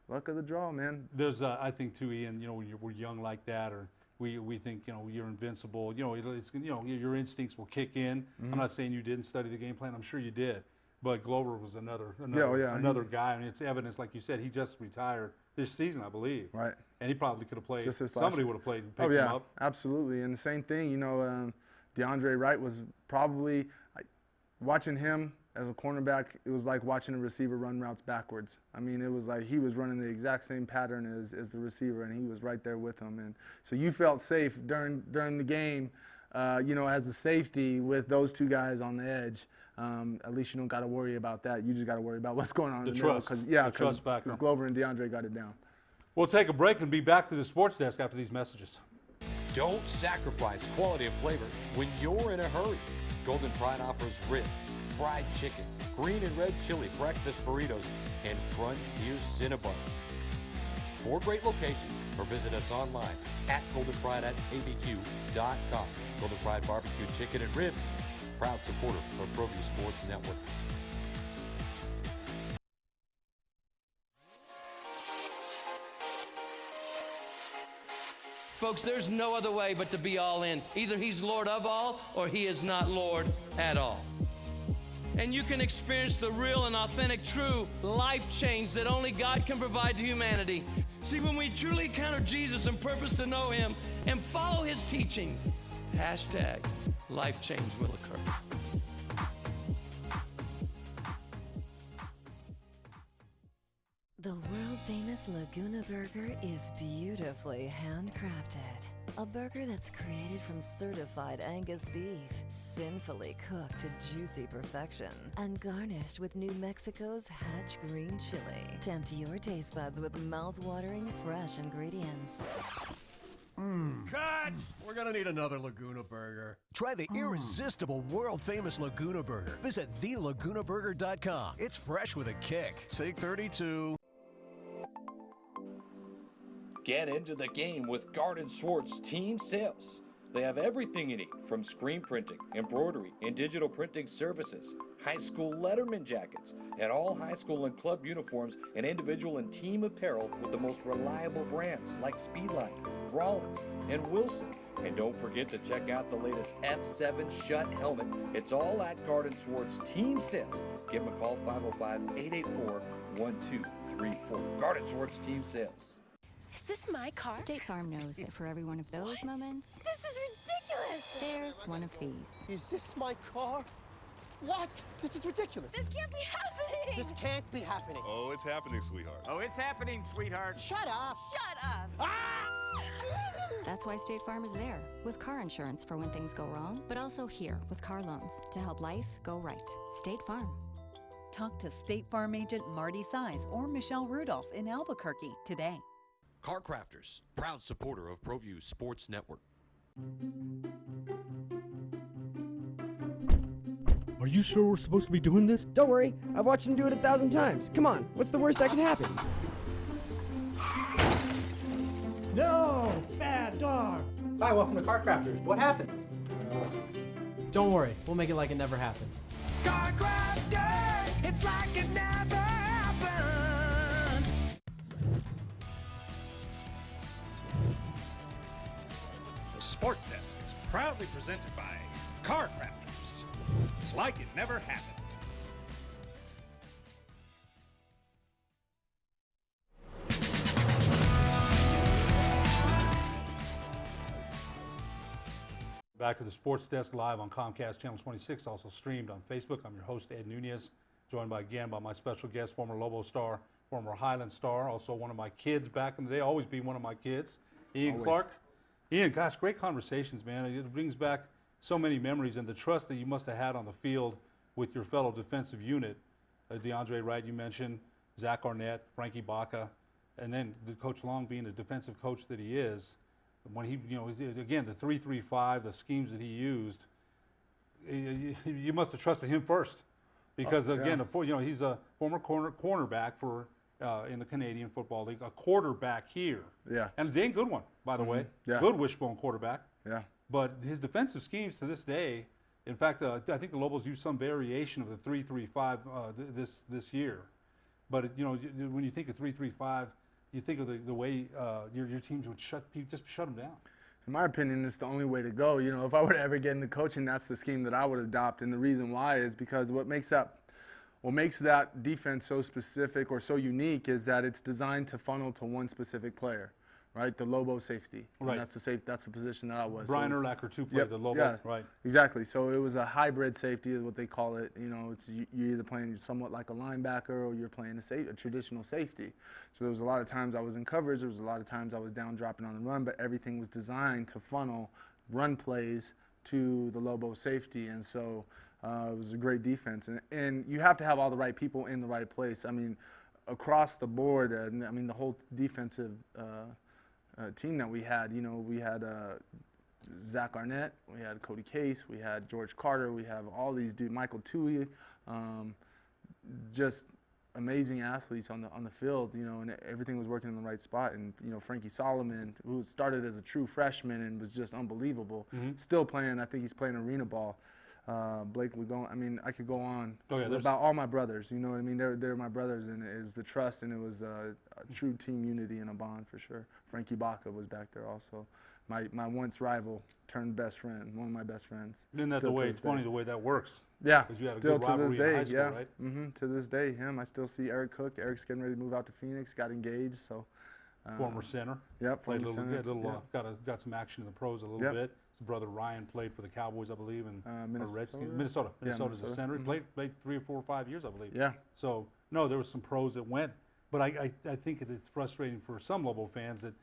Speaker 19: Luck of the draw, man.
Speaker 18: There's, I think too, Ian. When we're young like that, or we think you're invincible. It's your instincts will kick in. I'm not saying you didn't study the game plan. I'm sure you did, But Glover was another guy. I mean, it's evidence, like you said, he just retired this season, I believe.
Speaker 19: Right.
Speaker 18: And he probably could have played.
Speaker 19: Just this last
Speaker 18: Somebody
Speaker 19: year.
Speaker 18: would have played and picked him up.
Speaker 19: Absolutely. And the same thing, you know, DeAndre Wright was probably watching him as a cornerback. It was like watching a receiver run routes backwards. I mean, it was like he was running the exact same pattern as the receiver, and he was right there with him. And so you felt safe during the game, you know, as a safety with those two guys on the edge. At least you don't got to worry about that. You just got to worry about what's going on in the middle. Because Glover and DeAndre got it down.
Speaker 18: We'll take a break and be back to the sports desk after these messages.
Speaker 11: Don't sacrifice quality of flavor when you're in a hurry. Golden Pride offers ribs, fried chicken, green and red chili breakfast burritos, and Frontier Cinnabons. 4 great locations, or visit us online at goldenpride@abq.com. Golden Pride Barbecue Chicken and Ribs, proud supporter of ProView Sports Network.
Speaker 3: Folks, there's no other way but to be all in. Either he's Lord of all, or he is not Lord at all. And you can experience the real and authentic, true life change that only God can provide to humanity. See, when we truly encounter Jesus and purpose to know him and follow his teachings, #life change will occur.
Speaker 4: The world-famous Laguna Burger is beautifully handcrafted. A burger that's created from certified Angus beef, sinfully cooked to juicy perfection, and garnished with New Mexico's Hatch green chili. Tempt your taste buds with mouth-watering fresh ingredients.
Speaker 5: Cut! We're gonna need another Laguna Burger. Try the irresistible, world-famous Laguna Burger. Visit thelagunaburger.com. It's fresh with a kick. Take 32.
Speaker 6: Get into the game with Garden Swartz Team Sales. They have everything you need, from screen printing, embroidery, and digital printing services, high school letterman jackets, and all high school and club uniforms, and individual and team apparel with the most reliable brands like Speedline, Rawlings, and Wilson. And don't forget to check out the latest F7 Shut helmet. It's all at Garden Swartz Team Sales. Give them a call, 505-884-1234. Garden Swartz Team Sales.
Speaker 7: Is this my car?
Speaker 26: State Farm knows that for every one of those moments,
Speaker 7: This is ridiculous!
Speaker 26: there's one of these.
Speaker 27: Is this my car? What? This is ridiculous.
Speaker 7: This can't be happening!
Speaker 27: This can't be happening.
Speaker 28: Oh, it's happening, sweetheart.
Speaker 29: Oh, it's happening, sweetheart.
Speaker 27: Shut up!
Speaker 7: Shut up!
Speaker 26: That's why State Farm is there, with car insurance for when things go wrong, but also here with car loans to help life go right. State Farm.
Speaker 10: Talk to State Farm agent Marty Size or Michelle Rudolph in Albuquerque today.
Speaker 11: Car Crafters, proud supporter of ProView Sports Network.
Speaker 12: Are you sure we're supposed to be doing this?
Speaker 13: Don't worry, I've watched him do it 1,000 times. Come on, what's the worst that can happen?
Speaker 12: No! Bad dog!
Speaker 14: Hi, welcome to Car Crafters. What happened?
Speaker 15: Don't worry, we'll make it like it never happened.
Speaker 16: Car Crafters, it's like it never happened.
Speaker 17: The Sports Desk is proudly presented by Car Crafters. It's like it never happened.
Speaker 18: Back to the Sports Desk live on Comcast Channel 26, also streamed on Facebook. I'm your host, Ed Nunez, joined again by my special guest, former Lobo star, former Highland star, also one of my kids back in the day, always be one of my kids, Ian
Speaker 19: Always.
Speaker 18: Clark. Ian, gosh, great conversations, man. It brings back so many memories and the trust that you must have had on the field with your fellow defensive unit. DeAndre Wright, you mentioned, Zach Arnett, Frankie Baca, and then Coach Long being the defensive coach that he is. When he, again, the 3-3-5, the schemes that he used, you must have trusted him first, because again, he's a former cornerback for in the Canadian Football League, a quarterback here, and a dang good one, by the way, good wishbone quarterback. But his defensive schemes to this day, in fact, I think the Lobos used some variation of the 3-3-5 this year. But when you think of 3-3-5. You think of the way your teams would shut them down.
Speaker 19: In my opinion, it's the only way to go. If I were to ever get into coaching, that's the scheme that I would adopt. And the reason why is because what makes that what makes that defense so specific or so unique is that it's designed to funnel to one specific player, right? The Lobo safety.
Speaker 18: Right.
Speaker 19: And that's the position that I was.
Speaker 18: Brian
Speaker 19: so
Speaker 18: Urlacher, too, played the Lobo.
Speaker 19: Yeah,
Speaker 18: right.
Speaker 19: Exactly. So it was a hybrid safety is what they call it. You know, it's you're either playing somewhat like a linebacker or you're playing a traditional safety. So there was a lot of times I was in coverage. There was a lot of times I was down dropping on the run, but everything was designed to funnel run plays to the Lobo safety. And so it was a great defense. And you have to have all the right people in the right place. I mean, across the board, I mean, the whole defensive team that we had, you know, we had Zach Arnett, we had Cody Case, we had George Carter, we have all these dudes, Michael Tui, just amazing athletes on the field, you know, and everything was working in the right spot. And, you know, Frankie Solomon, who started as a true freshman and was just unbelievable, still playing, I think he's playing arena ball. Blake Lugone, I mean, I could go on about all my brothers, you know what I mean? They're my brothers, and it was the trust, and it was a true team unity and a bond for sure. Frankie Baca was back there also. My once rival turned best friend, one of my best friends.
Speaker 18: Isn't that the way, it's funny the way that works?
Speaker 19: Yeah,
Speaker 18: 'Cause you had
Speaker 19: still
Speaker 18: a good
Speaker 19: to this
Speaker 18: rivalry in
Speaker 19: day,
Speaker 18: high school,
Speaker 19: yeah.
Speaker 18: right?
Speaker 19: To this day, him, I still see Eric Cook. Eric's getting ready to move out to Phoenix, got engaged, so.
Speaker 18: Former center.
Speaker 19: Yep,
Speaker 18: Played
Speaker 19: former center.
Speaker 18: Got some action in the pros a little
Speaker 19: Yep.
Speaker 18: bit. His brother Ryan played for the Cowboys, I believe, and
Speaker 19: Minnesota?
Speaker 18: Minnesota.
Speaker 19: Yeah,
Speaker 18: Minnesota's a
Speaker 19: Minnesota.
Speaker 18: center. He played 3 or 4 or 5 years, I believe.
Speaker 19: Yeah.
Speaker 18: So no, there was some pros that went, but I think it's frustrating for some Lobo fans that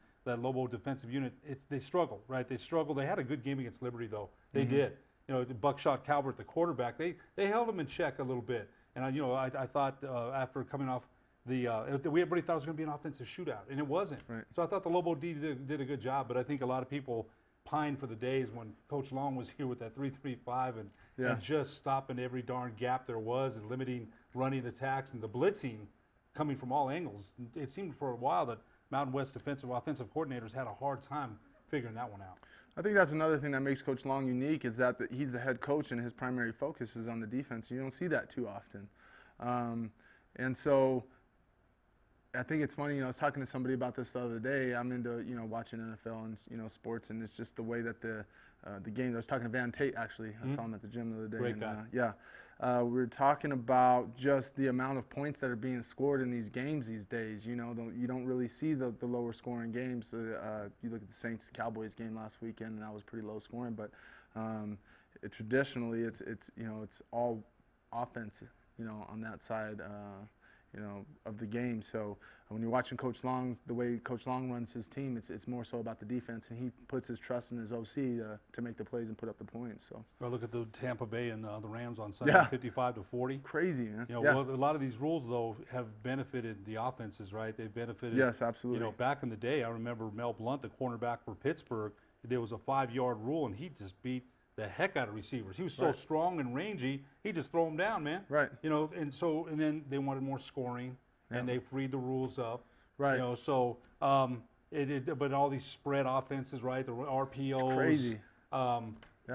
Speaker 18: Lobo defensive unit, they struggle, right? They struggle. They had a good game against Liberty, though. They did. You know, Buckshot Calvert, the quarterback, they held him in check a little bit. And I thought after coming off everybody thought it was going to be an offensive shootout, and it wasn't.
Speaker 19: Right.
Speaker 18: So I thought the Lobo D did a good job, but I think a lot of people pine for the days when Coach Long was here with that 3-3-5 and just stopping every darn gap there was and limiting running attacks and the blitzing coming from all angles. It seemed for a while that Mountain West offensive coordinators had a hard time figuring that one out.
Speaker 19: I think that's another thing that makes Coach Long unique is that he's the head coach and his primary focus is on the defense. You don't see that too often. And so I think it's funny, I was talking to somebody about this the other day. I'm into, watching NFL and, sports, and it's just the way that the game, I was talking to Van Tate, actually. I saw him at the gym the other day.
Speaker 18: Great guy.
Speaker 19: We were talking about just the amount of points that are being scored in these games these days. You don't really see the lower scoring games. You look at the Saints-Cowboys game last weekend, and that was pretty low scoring, but traditionally it's all offense, on that side. Of the game. So when you're watching the way Coach Long runs his team, it's more so about the defense, and he puts his trust in his OC to make the plays and put up the points. So
Speaker 18: I look at the Tampa Bay and the Rams on Sunday, 55-40.
Speaker 19: Crazy, man.
Speaker 18: Well, a lot of these rules though have benefited the offenses, right? They've benefited.
Speaker 19: Yes, absolutely.
Speaker 18: Back in the day, I remember Mel Blount, the cornerback for Pittsburgh. There was a 5-yard rule, and he just beat the heck out of receivers. He was so strong and rangy, he just throw them down, man.
Speaker 19: Right.
Speaker 18: And then they wanted more scoring, and they freed the rules up.
Speaker 19: Right.
Speaker 18: But all these spread offenses, right? The RPOs.
Speaker 19: It's crazy.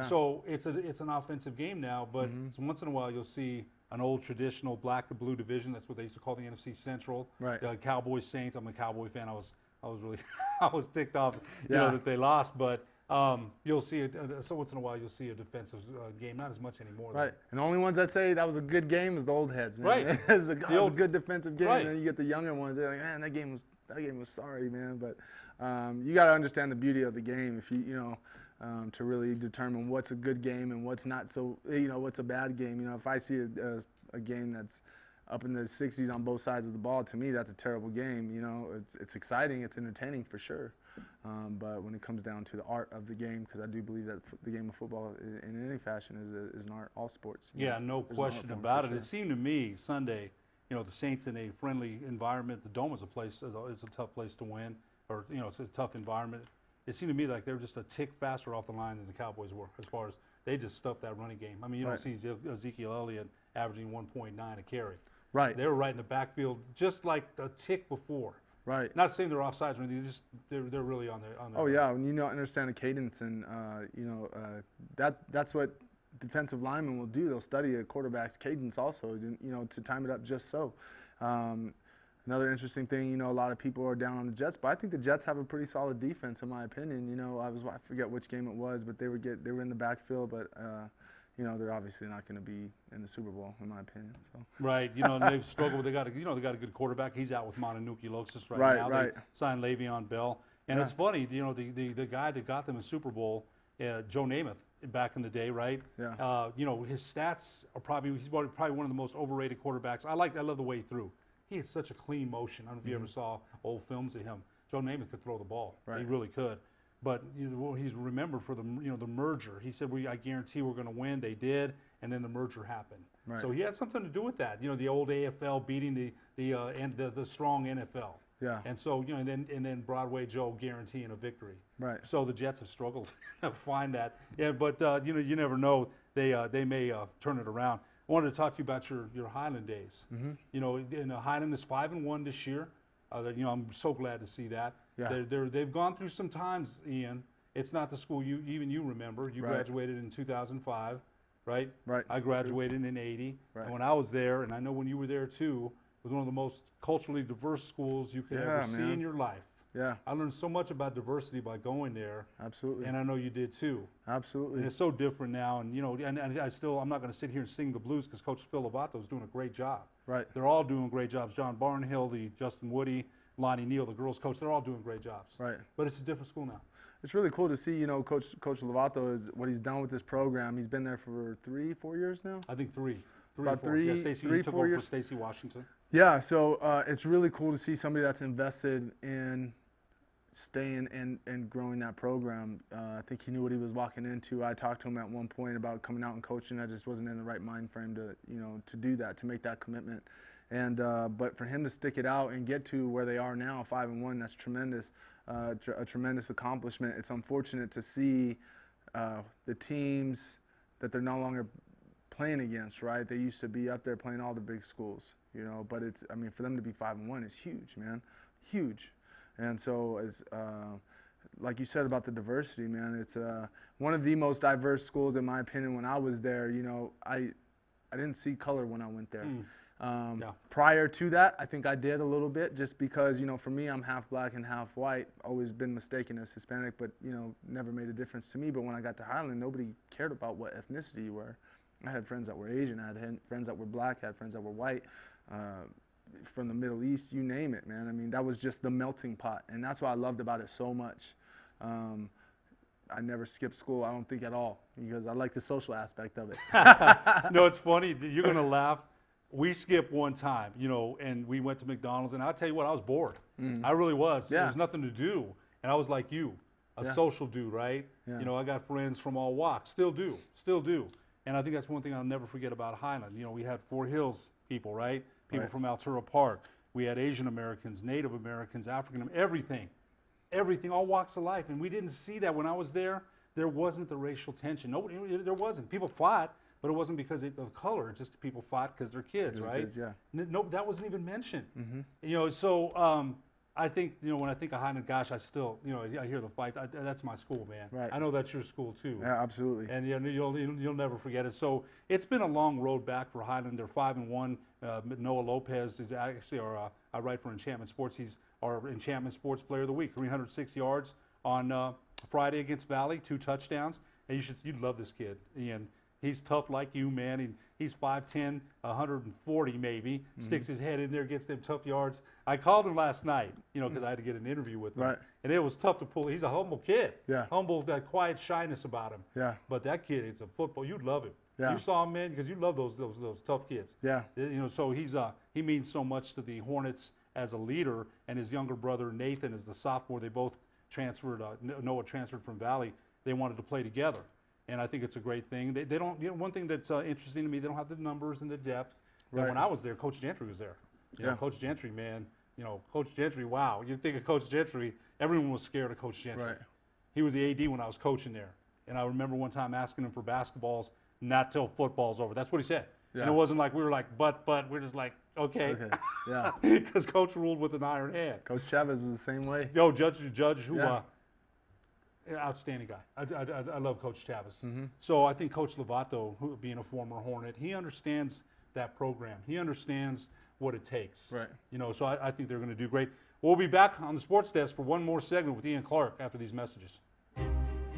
Speaker 18: So it's an offensive game now, but once in a while you'll see an old traditional black and blue division. That's what they used to call the NFC Central.
Speaker 19: Right.
Speaker 18: Cowboys Saints. I'm a Cowboy fan. I was really I was ticked off, that they lost, but. You'll see it. So once in a while, you'll see a defensive game. Not as much anymore.
Speaker 19: Right. And the only ones that say that was a good game is the old heads. Man.
Speaker 18: Right.
Speaker 19: It was a good defensive game.
Speaker 18: Right.
Speaker 19: And then you get the younger ones. They're like, man, that game was sorry, man. But you got to understand the beauty of the game if to really determine what's a good game and what's not. So what's a bad game. If I see a game that's up in the 60s on both sides of the ball, to me that's a terrible game. It's exciting, it's entertaining for sure. But when it comes down to the art of the game, because I do believe that the game of football in any fashion is an art, all sports.
Speaker 18: No question about it. Sure. It seemed to me Sunday, the Saints in a friendly environment, the Dome is a tough place to win, or it's a tough environment. It seemed to me like they were just a tick faster off the line than the Cowboys were, as far as they just stuffed that running game. I mean, you don't see Ezekiel Elliott averaging 1.9 a carry.
Speaker 19: Right.
Speaker 18: They were right in the backfield, just like a tick before.
Speaker 19: Right.
Speaker 18: Not saying they're offsides or anything. They're really on their.
Speaker 19: Oh yeah, when understand the cadence and that's what defensive linemen will do. They'll study a quarterback's cadence also, to time it up just so. Another interesting thing, a lot of people are down on the Jets, but I think the Jets have a pretty solid defense in my opinion. I forget which game it was, but they were in the backfield, but you know, they're obviously not going to be in the Super Bowl, in my opinion. So.
Speaker 18: Right, you know, and they've struggled. They got a good quarterback. He's out with mononucleosis right now.
Speaker 19: Right.
Speaker 18: They signed Le'Veon Bell, and it's funny, you know, the guy that got them a Super Bowl, Joe Namath, back in the day, right?
Speaker 19: Yeah.
Speaker 18: You know, his stats are he's probably one of the most overrated quarterbacks. I love the way he threw. He had such a clean motion. I don't know if you ever saw old films of him. Joe Namath could throw the ball.
Speaker 19: Right.
Speaker 18: He really could. But he's remembered for the merger. He said, I guarantee we're going to win. They did, and then the merger happened.
Speaker 19: Right.
Speaker 18: So he had something to do with that. You know, the old AFL beating the strong NFL.
Speaker 19: Yeah.
Speaker 18: And so, you know, and then Broadway Joe guaranteeing a victory.
Speaker 19: Right.
Speaker 18: So the Jets have struggled to find that. Yeah, but you know, you never know. They may turn it around. I wanted to talk to you about your Highland days.
Speaker 19: Mm-hmm.
Speaker 18: You know, Highland is 5-1 this year. You know, I'm so glad to see that.
Speaker 19: Yeah.
Speaker 18: They've gone through some times, Ian. It's not the school you remember. You
Speaker 19: Right.
Speaker 18: graduated in 2005, right?
Speaker 19: Right.
Speaker 18: I graduated in 80.
Speaker 19: Right.
Speaker 18: And when I was there, and I know when you were there too, it was one of the most culturally diverse schools you could ever see in your life.
Speaker 19: Yeah.
Speaker 18: I learned so much about diversity by going there.
Speaker 19: Absolutely.
Speaker 18: And I know you did too.
Speaker 19: Absolutely.
Speaker 18: And it's so different now. And, you know, and I'm not going to sit here and sing the blues because Coach Phil Lovato is doing a great job.
Speaker 19: Right.
Speaker 18: They're all doing great jobs. John Barnhill, Justin Woody, Lonnie Neal, the girls coach, they're all doing great jobs.
Speaker 19: Right.
Speaker 18: But it's a different school now.
Speaker 19: It's really cool to see, you know, Coach Lovato is what he's done with this program. He's been there for 3-4 years now.
Speaker 18: I think three.
Speaker 19: About
Speaker 18: or 4.
Speaker 19: three,
Speaker 18: Yeah, Stacey,
Speaker 19: three,
Speaker 18: you took
Speaker 19: 4
Speaker 18: over
Speaker 19: years.
Speaker 18: for Stacey Washington.
Speaker 19: Yeah, so it's really cool to see somebody that's invested in staying and growing that program. I think he knew what he was walking into. I talked to him at one point about coming out and coaching. I just wasn't in the right mind frame to, you know, to do that, to make that commitment. And but for him to stick it out and get to where they are now, 5-1, that's tremendous, a tremendous accomplishment. It's unfortunate to see the teams that they're no longer playing against, right? They used to be up there playing all the big schools, you know. But it's, I mean, for them to be 5-1 is huge, man, huge. And so, as like you said about the diversity, man, it's one of the most diverse schools in my opinion. When I was there, you know, I didn't see color when I went there. Prior to that, I think I did a little bit, just because, you know, for me, I'm half black and half white. Always been mistaken as Hispanic, but, you know, never made a difference to me. But when I got to Highland, nobody cared about what ethnicity you were. I had friends that were Asian, I had friends that were black, I had friends that were white, from the Middle East, you name it, man. I mean, that was just the melting pot, and that's what I loved about it so much. I never skipped school, I don't think at all, because I like the social aspect of it.
Speaker 18: No, it's funny. You're going to laugh. We skipped one time, you know, and we went to McDonald's, and I'll tell you what, I was bored. I really was.
Speaker 19: Yeah.
Speaker 18: There was nothing to do, and I was like you, a social dude, right?
Speaker 19: Yeah.
Speaker 18: You know, I got friends from all walks, still do. And I think that's one thing I'll never forget about Highland. You know, we had Fort Hills people, right? People
Speaker 19: Right.
Speaker 18: from Altura Park. We had Asian Americans, Native Americans, African, everything, all walks of life. And we didn't see that when I was there. There wasn't the racial tension. Nobody, there wasn't. People fought, but it wasn't because of color. Just people fought because they're kids, right?
Speaker 19: Kids, yeah.
Speaker 18: No, that wasn't even mentioned.
Speaker 19: Mm-hmm.
Speaker 18: You know, so I think, you know, when I think of Highland, gosh, I still, you know, I hear the fight. That's my school, man.
Speaker 19: Right.
Speaker 18: I know that's your school too.
Speaker 19: Yeah, absolutely.
Speaker 18: And you know, you'll never forget it. So it's been a long road back for Highland. They're 5-1. Noah Lopez is actually I write for Enchantment Sports. He's our Enchantment Sports Player of the Week. 306 yards on Friday against Valley, 2 touchdowns. And you'd love this kid, Ian. He's tough like you, man. He's 5'10", 140 maybe. Sticks his head in there, gets them tough yards. I called him last night, you know, because I had to get an interview with him.
Speaker 19: Right.
Speaker 18: And it was tough to pull. He's a humble kid.
Speaker 19: Yeah.
Speaker 18: Humble, that quiet shyness about him.
Speaker 19: Yeah.
Speaker 18: But that kid, it's a football. You'd love him.
Speaker 19: Yeah.
Speaker 18: You saw him, man, because you love those tough kids.
Speaker 19: Yeah.
Speaker 18: You know, so he means so much to the Hornets as a leader, and his younger brother Nathan is the sophomore. They both transferred. Noah transferred from Valley. They wanted to play together. And I think it's a great thing. They don't, you know, one thing that's interesting to me, they don't have the numbers and the depth. But
Speaker 19: Right.
Speaker 18: when I was there, Coach Gentry was there. You know, Coach Gentry, man, you know, Coach Gentry, wow. You think of Coach Gentry, everyone was scared of Coach Gentry.
Speaker 19: Right.
Speaker 18: He was the AD when I was coaching there. And I remember one time asking him for basketballs, not till football's over. That's what he said.
Speaker 19: Yeah.
Speaker 18: And it wasn't like we were like, but, we're just like, okay.
Speaker 19: Yeah.
Speaker 18: Because Coach ruled with an iron hand.
Speaker 19: Coach Chavez is the same way.
Speaker 18: Yo, Judge, who,
Speaker 19: Yeah.
Speaker 18: outstanding guy. I love Coach Chavez.
Speaker 19: Mm-hmm.
Speaker 18: So I think Coach Lovato, who being a former Hornet, he understands that program. He understands what it takes.
Speaker 19: Right.
Speaker 18: You know, so I think they're going to do great. We'll be back on the sports desk for one more segment with Ian Clark after these messages.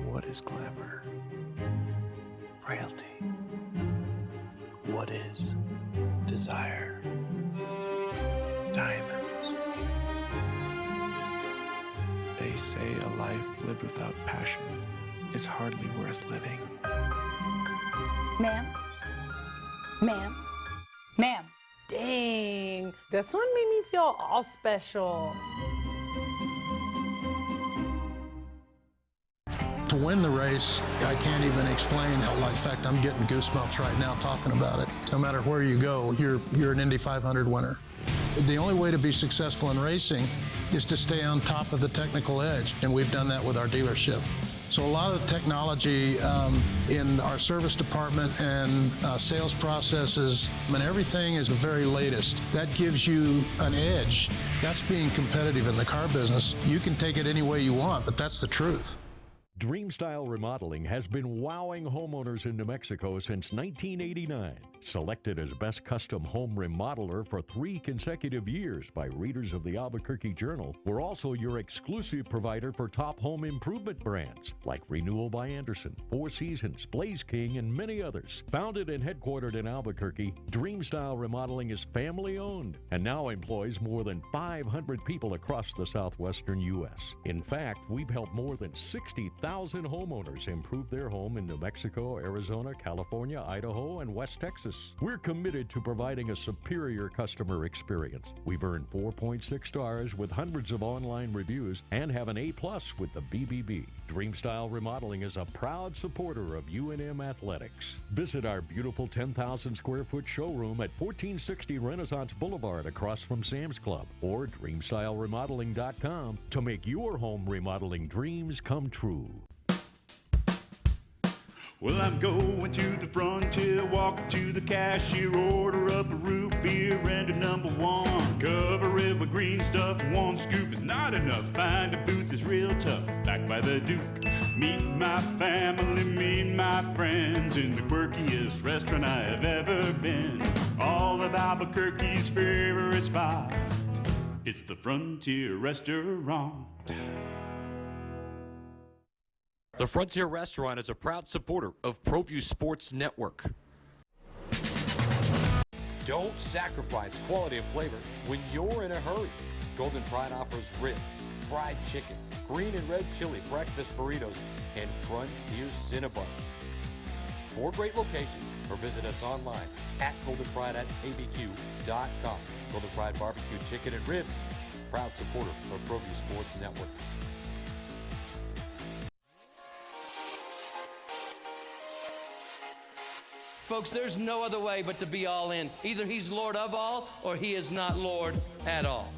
Speaker 8: What is clever? frailty. What is desire? Diamonds. They say a life lived without passion is hardly worth living.
Speaker 9: Ma'am? Ma'am? Ma'am?
Speaker 20: Dang, this one made me feel all special.
Speaker 25: To win the race, I can't even explain how, in fact, I'm getting goosebumps right now talking about it. No matter where you go, you're an Indy 500 winner. The only way to be successful in racing is to stay on top of the technical edge, and we've done that with our dealership. So a lot of technology in our service department and sales processes, and everything is the very latest. That gives you an edge. That's being competitive in the car business. You can take it any way you want, but that's the truth.
Speaker 1: Dreamstyle Remodeling has been wowing homeowners in New Mexico since 1989. Selected as Best Custom Home Remodeler for 3 consecutive years by readers of the Albuquerque Journal, we're also your exclusive provider for top home improvement brands like Renewal by Anderson, Four Seasons, Blaze King, and many others. Founded and headquartered in Albuquerque, Dreamstyle Remodeling is family-owned and now employs more than 500 people across the southwestern U.S. In fact, we've helped more than 60,000 homeowners improve their home in New Mexico, Arizona, California, Idaho, and West Texas. We're committed to providing a superior customer experience. We've earned 4.6 stars with hundreds of online reviews and have an A+ with the BBB. Dreamstyle Remodeling is a proud supporter of UNM Athletics. Visit our beautiful 10,000 square foot showroom at 1460 Renaissance Boulevard across from Sam's Club, or dreamstyleremodeling.com to make your home remodeling dreams come true.
Speaker 2: Well, I'm going to the frontier, walking to the cashier, order up a root beer and a #1. Cover it with green stuff, 1 scoop is not enough. Find a booth that's real tough, back by the Duke. Meet my family, meet my friends in the quirkiest restaurant I have ever been. All of Albuquerque's favorite spot, it's the Frontier Restaurant.
Speaker 11: The Frontier Restaurant is a proud supporter of ProView Sports Network. Don't sacrifice quality of flavor when you're in a hurry. Golden Pride offers ribs, fried chicken, green and red chili breakfast burritos, and Frontier Cinnabons. 4 great locations, or visit us online at goldenpride@abq.com. Golden Pride Barbecue Chicken and Ribs, proud supporter of ProView Sports Network.
Speaker 3: Folks, there's no other way but to be all in. Either he's Lord of all or he is not Lord at all.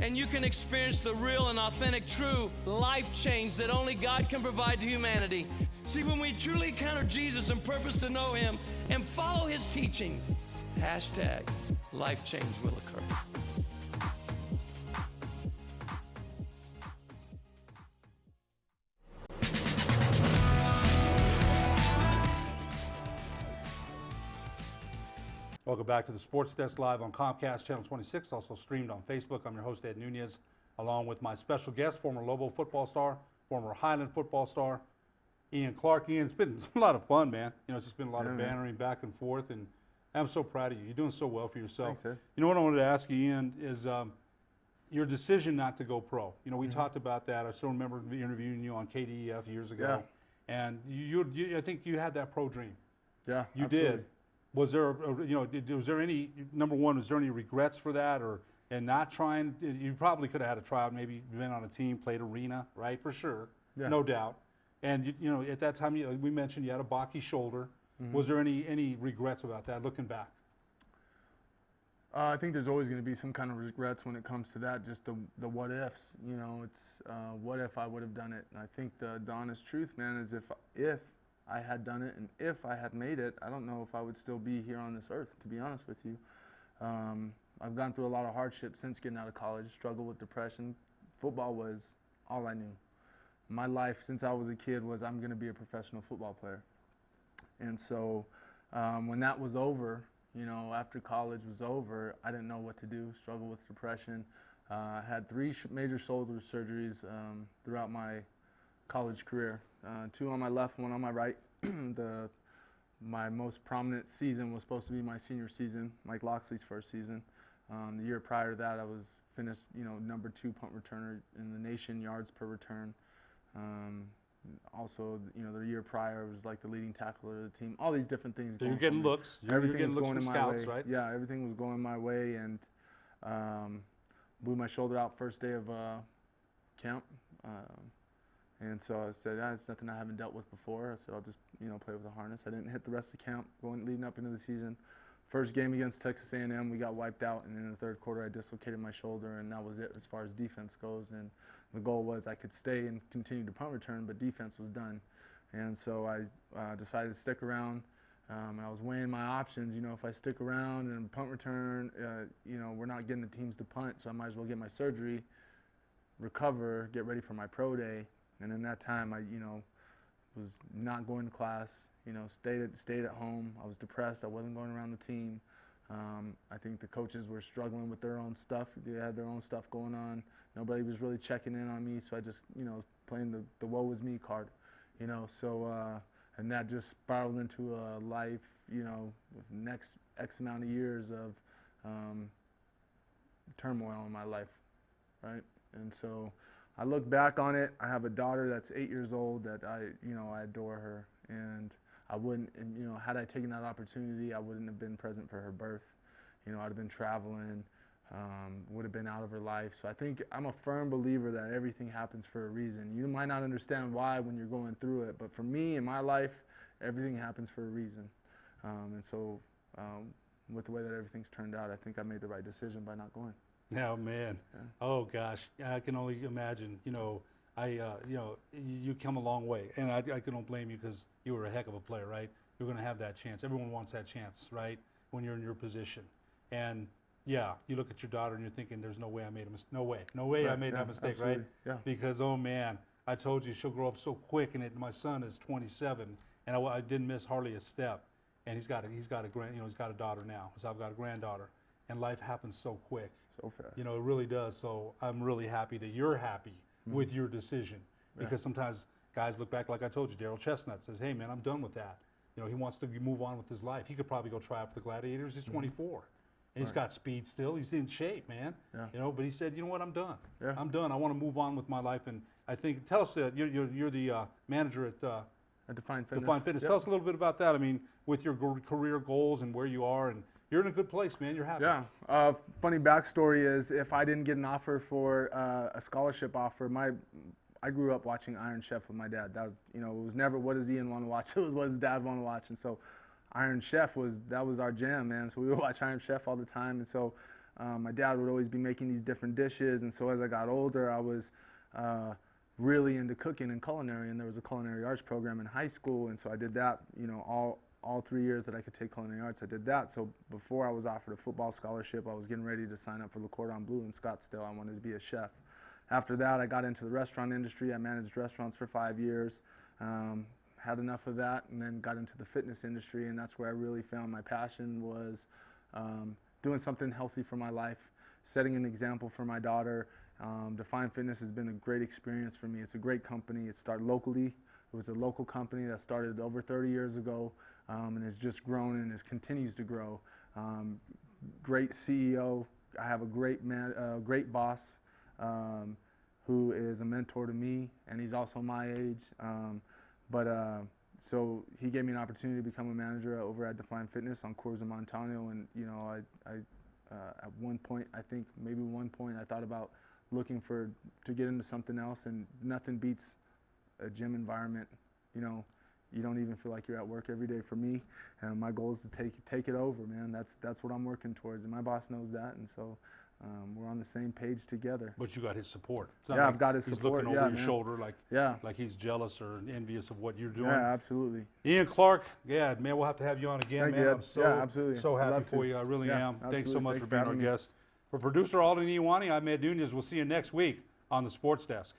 Speaker 3: And you can experience the real and authentic, true life change that only God can provide to humanity. See, when we truly encounter Jesus and purpose to know him and follow his teachings, #life change will occur.
Speaker 18: Welcome back to the Sports Desk live on Comcast Channel 26, also streamed on Facebook. I'm your host, Ed Nunez, along with my special guest, former Lobo football star, former Highland football star, Ian Clark. Ian, it's been a lot of fun, man. You know, it's just been a lot of bantering back and forth, and I'm so proud of you. You're doing so well for yourself.
Speaker 19: Thanks, Ed.
Speaker 18: You know what I wanted to ask you, Ian, is your decision not to go pro. You know, we talked about that. I still remember interviewing you on KDEF years ago.
Speaker 19: Yeah.
Speaker 18: And I think you had that pro dream.
Speaker 19: Yeah,
Speaker 18: you
Speaker 19: absolutely.
Speaker 18: did. Was there, was there any, #1, was there any regrets for that, and not trying? You probably could have had a tryout, maybe been on a team, played arena, right? For sure, no doubt. And you know, at that time, we mentioned you had a balky shoulder. Was there any regrets about that, looking back?
Speaker 19: I think there's always going to be some kind of regrets when it comes to that. Just the what ifs. You know, it's what if I would have done it? And I think the honest truth, man, is if I had done it, and if I had made it, I don't know if I would still be here on this earth, to be honest with you. I've gone through a lot of hardship since getting out of college, struggled with depression. Football was all I knew. My life since I was a kid was I'm going to be a professional football player. And so when that was over, you know, after college was over, I didn't know what to do, struggled with depression. I had 3 major shoulder surgeries throughout my college career. 2 on my left, 1 on my right. My most prominent season was supposed to be my senior season, Mike Loxley's first season. The year prior to that, I was finished, number 2 punt returner in the nation, yards per return. Also, the year prior was like the leading tackler of the team. All these different things.
Speaker 18: So you're getting looks.
Speaker 19: Everything
Speaker 18: you're
Speaker 19: was
Speaker 18: getting
Speaker 19: going in
Speaker 18: looks
Speaker 19: my
Speaker 18: from scouts,
Speaker 19: way.
Speaker 18: right?
Speaker 19: Yeah, everything was going my way, and blew my shoulder out first day of camp. And so I said, it's nothing I haven't dealt with before. I said, I'll just, play with a harness. I didn't hit the rest of the camp leading up into the season. First game against Texas A&M, we got wiped out, and in the third quarter, I dislocated my shoulder, and that was it as far as defense goes. And the goal was I could stay and continue to punt return, but defense was done. And so I decided to stick around. I was weighing my options. If I stick around and punt return, we're not getting the teams to punt, so I might as well get my surgery, recover, get ready for my pro day. And in that time, I, was not going to class, stayed at home. I was depressed. I wasn't going around the team. I think the coaches were struggling with their own stuff. They had their own stuff going on. Nobody was really checking in on me, so I just, playing the woe is me card, and that just spiraled into a life, with next X amount of years of turmoil in my life, right? And so I look back on it. I have a daughter that's 8 years old that I adore her, and I wouldn't, had I taken that opportunity, I wouldn't have been present for her birth. I'd have been traveling, would have been out of her life. So I think I'm a firm believer that everything happens for a reason. You might not understand why when you're going through it, but for me in my life, everything happens for a reason. And so with the way that everything's turned out, I think I made the right decision by not going.
Speaker 18: Oh man, yeah. Oh gosh, I can only imagine. You come a long way, and I don't blame you because you were a heck of a player, right? You're going to have that chance. Everyone wants that chance, right? When you're in your position, and yeah, you look at your daughter and you're thinking, "There's no way I made a mistake. No way
Speaker 19: right.
Speaker 18: I made that mistake,
Speaker 19: absolutely.
Speaker 18: right?"
Speaker 19: Yeah.
Speaker 18: Because oh man, I told you she'll grow up so quick, and my son is 27, and I didn't miss hardly a step, and he's got a daughter now, so I've got a granddaughter, and life happens so quick.
Speaker 19: So fast.
Speaker 18: It really does. So I'm really happy that you're happy with your decision, because sometimes guys look back, like I told you, Daryl Chestnut says, "Hey man, I'm done with that." He wants to move on with his life. He could probably go try out for the Gladiators. He's 24, and he's got speed still. He's in shape, man.
Speaker 19: Yeah.
Speaker 18: But he said, "You know what? I'm done.
Speaker 19: Yeah.
Speaker 18: I'm done. I want to move on with my life." And I think, tell us, you're the manager at
Speaker 19: Define Fitness.
Speaker 18: Define Fitness.
Speaker 19: Yep.
Speaker 18: Tell us a little bit about that. I mean, with your career goals and where you are, and you're in a good place, man. You're happy.
Speaker 19: Yeah. Funny backstory is, if I didn't get an offer for a scholarship offer, I grew up watching Iron Chef with my dad. That it was never what does Ian want to watch. It was what does Dad want to watch. And so, Iron Chef was our jam, man. So we would watch Iron Chef all the time. And so, my dad would always be making these different dishes. And so as I got older, I was really into cooking and culinary. And there was a culinary arts program in high school. And so I did that. All 3 years that I could take culinary arts, I did that. So before I was offered a football scholarship, I was getting ready to sign up for Le Cordon Bleu in Scottsdale. I wanted to be a chef. After that, I got into the restaurant industry. I managed restaurants for 5 years, had enough of that, and then got into the fitness industry, and that's where I really found my passion was doing something healthy for my life, setting an example for my daughter. Define Fitness has been a great experience for me. It's a great company. It started locally. It was a local company that started over 30 years ago, and has just grown and continues to grow. Great CEO. I have a great boss who is a mentor to me, and he's also my age. So he gave me an opportunity to become a manager over at Define Fitness on Coors and Montano, and at one point, I thought about looking to get into something else, and nothing beats a gym environment. You don't even feel like you're at work every day. For me, and my goal is to take it over, man. That's what I'm working towards, and my boss knows that, and so we're on the same page together.
Speaker 18: But you got his support.
Speaker 19: Yeah, I've got his support.
Speaker 18: He's looking over your shoulder
Speaker 19: like
Speaker 18: he's jealous or envious of what you're doing.
Speaker 19: Yeah, absolutely.
Speaker 18: Ian Clark, man, we'll have to have you on again, man. I'm
Speaker 19: absolutely.
Speaker 18: So happy for you. I really am.
Speaker 19: Absolutely.
Speaker 18: Thanks so much for being our guest. For producer Alden Iwani, I'm Ed Nunez. We'll see you next week on the Sports Desk.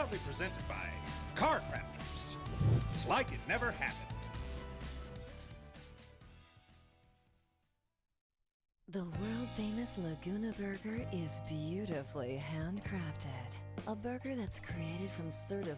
Speaker 17: proudly presented by Car Crafters. It's like it never happened.
Speaker 4: The world-famous Laguna Burger is beautifully handcrafted. A burger that's created from certified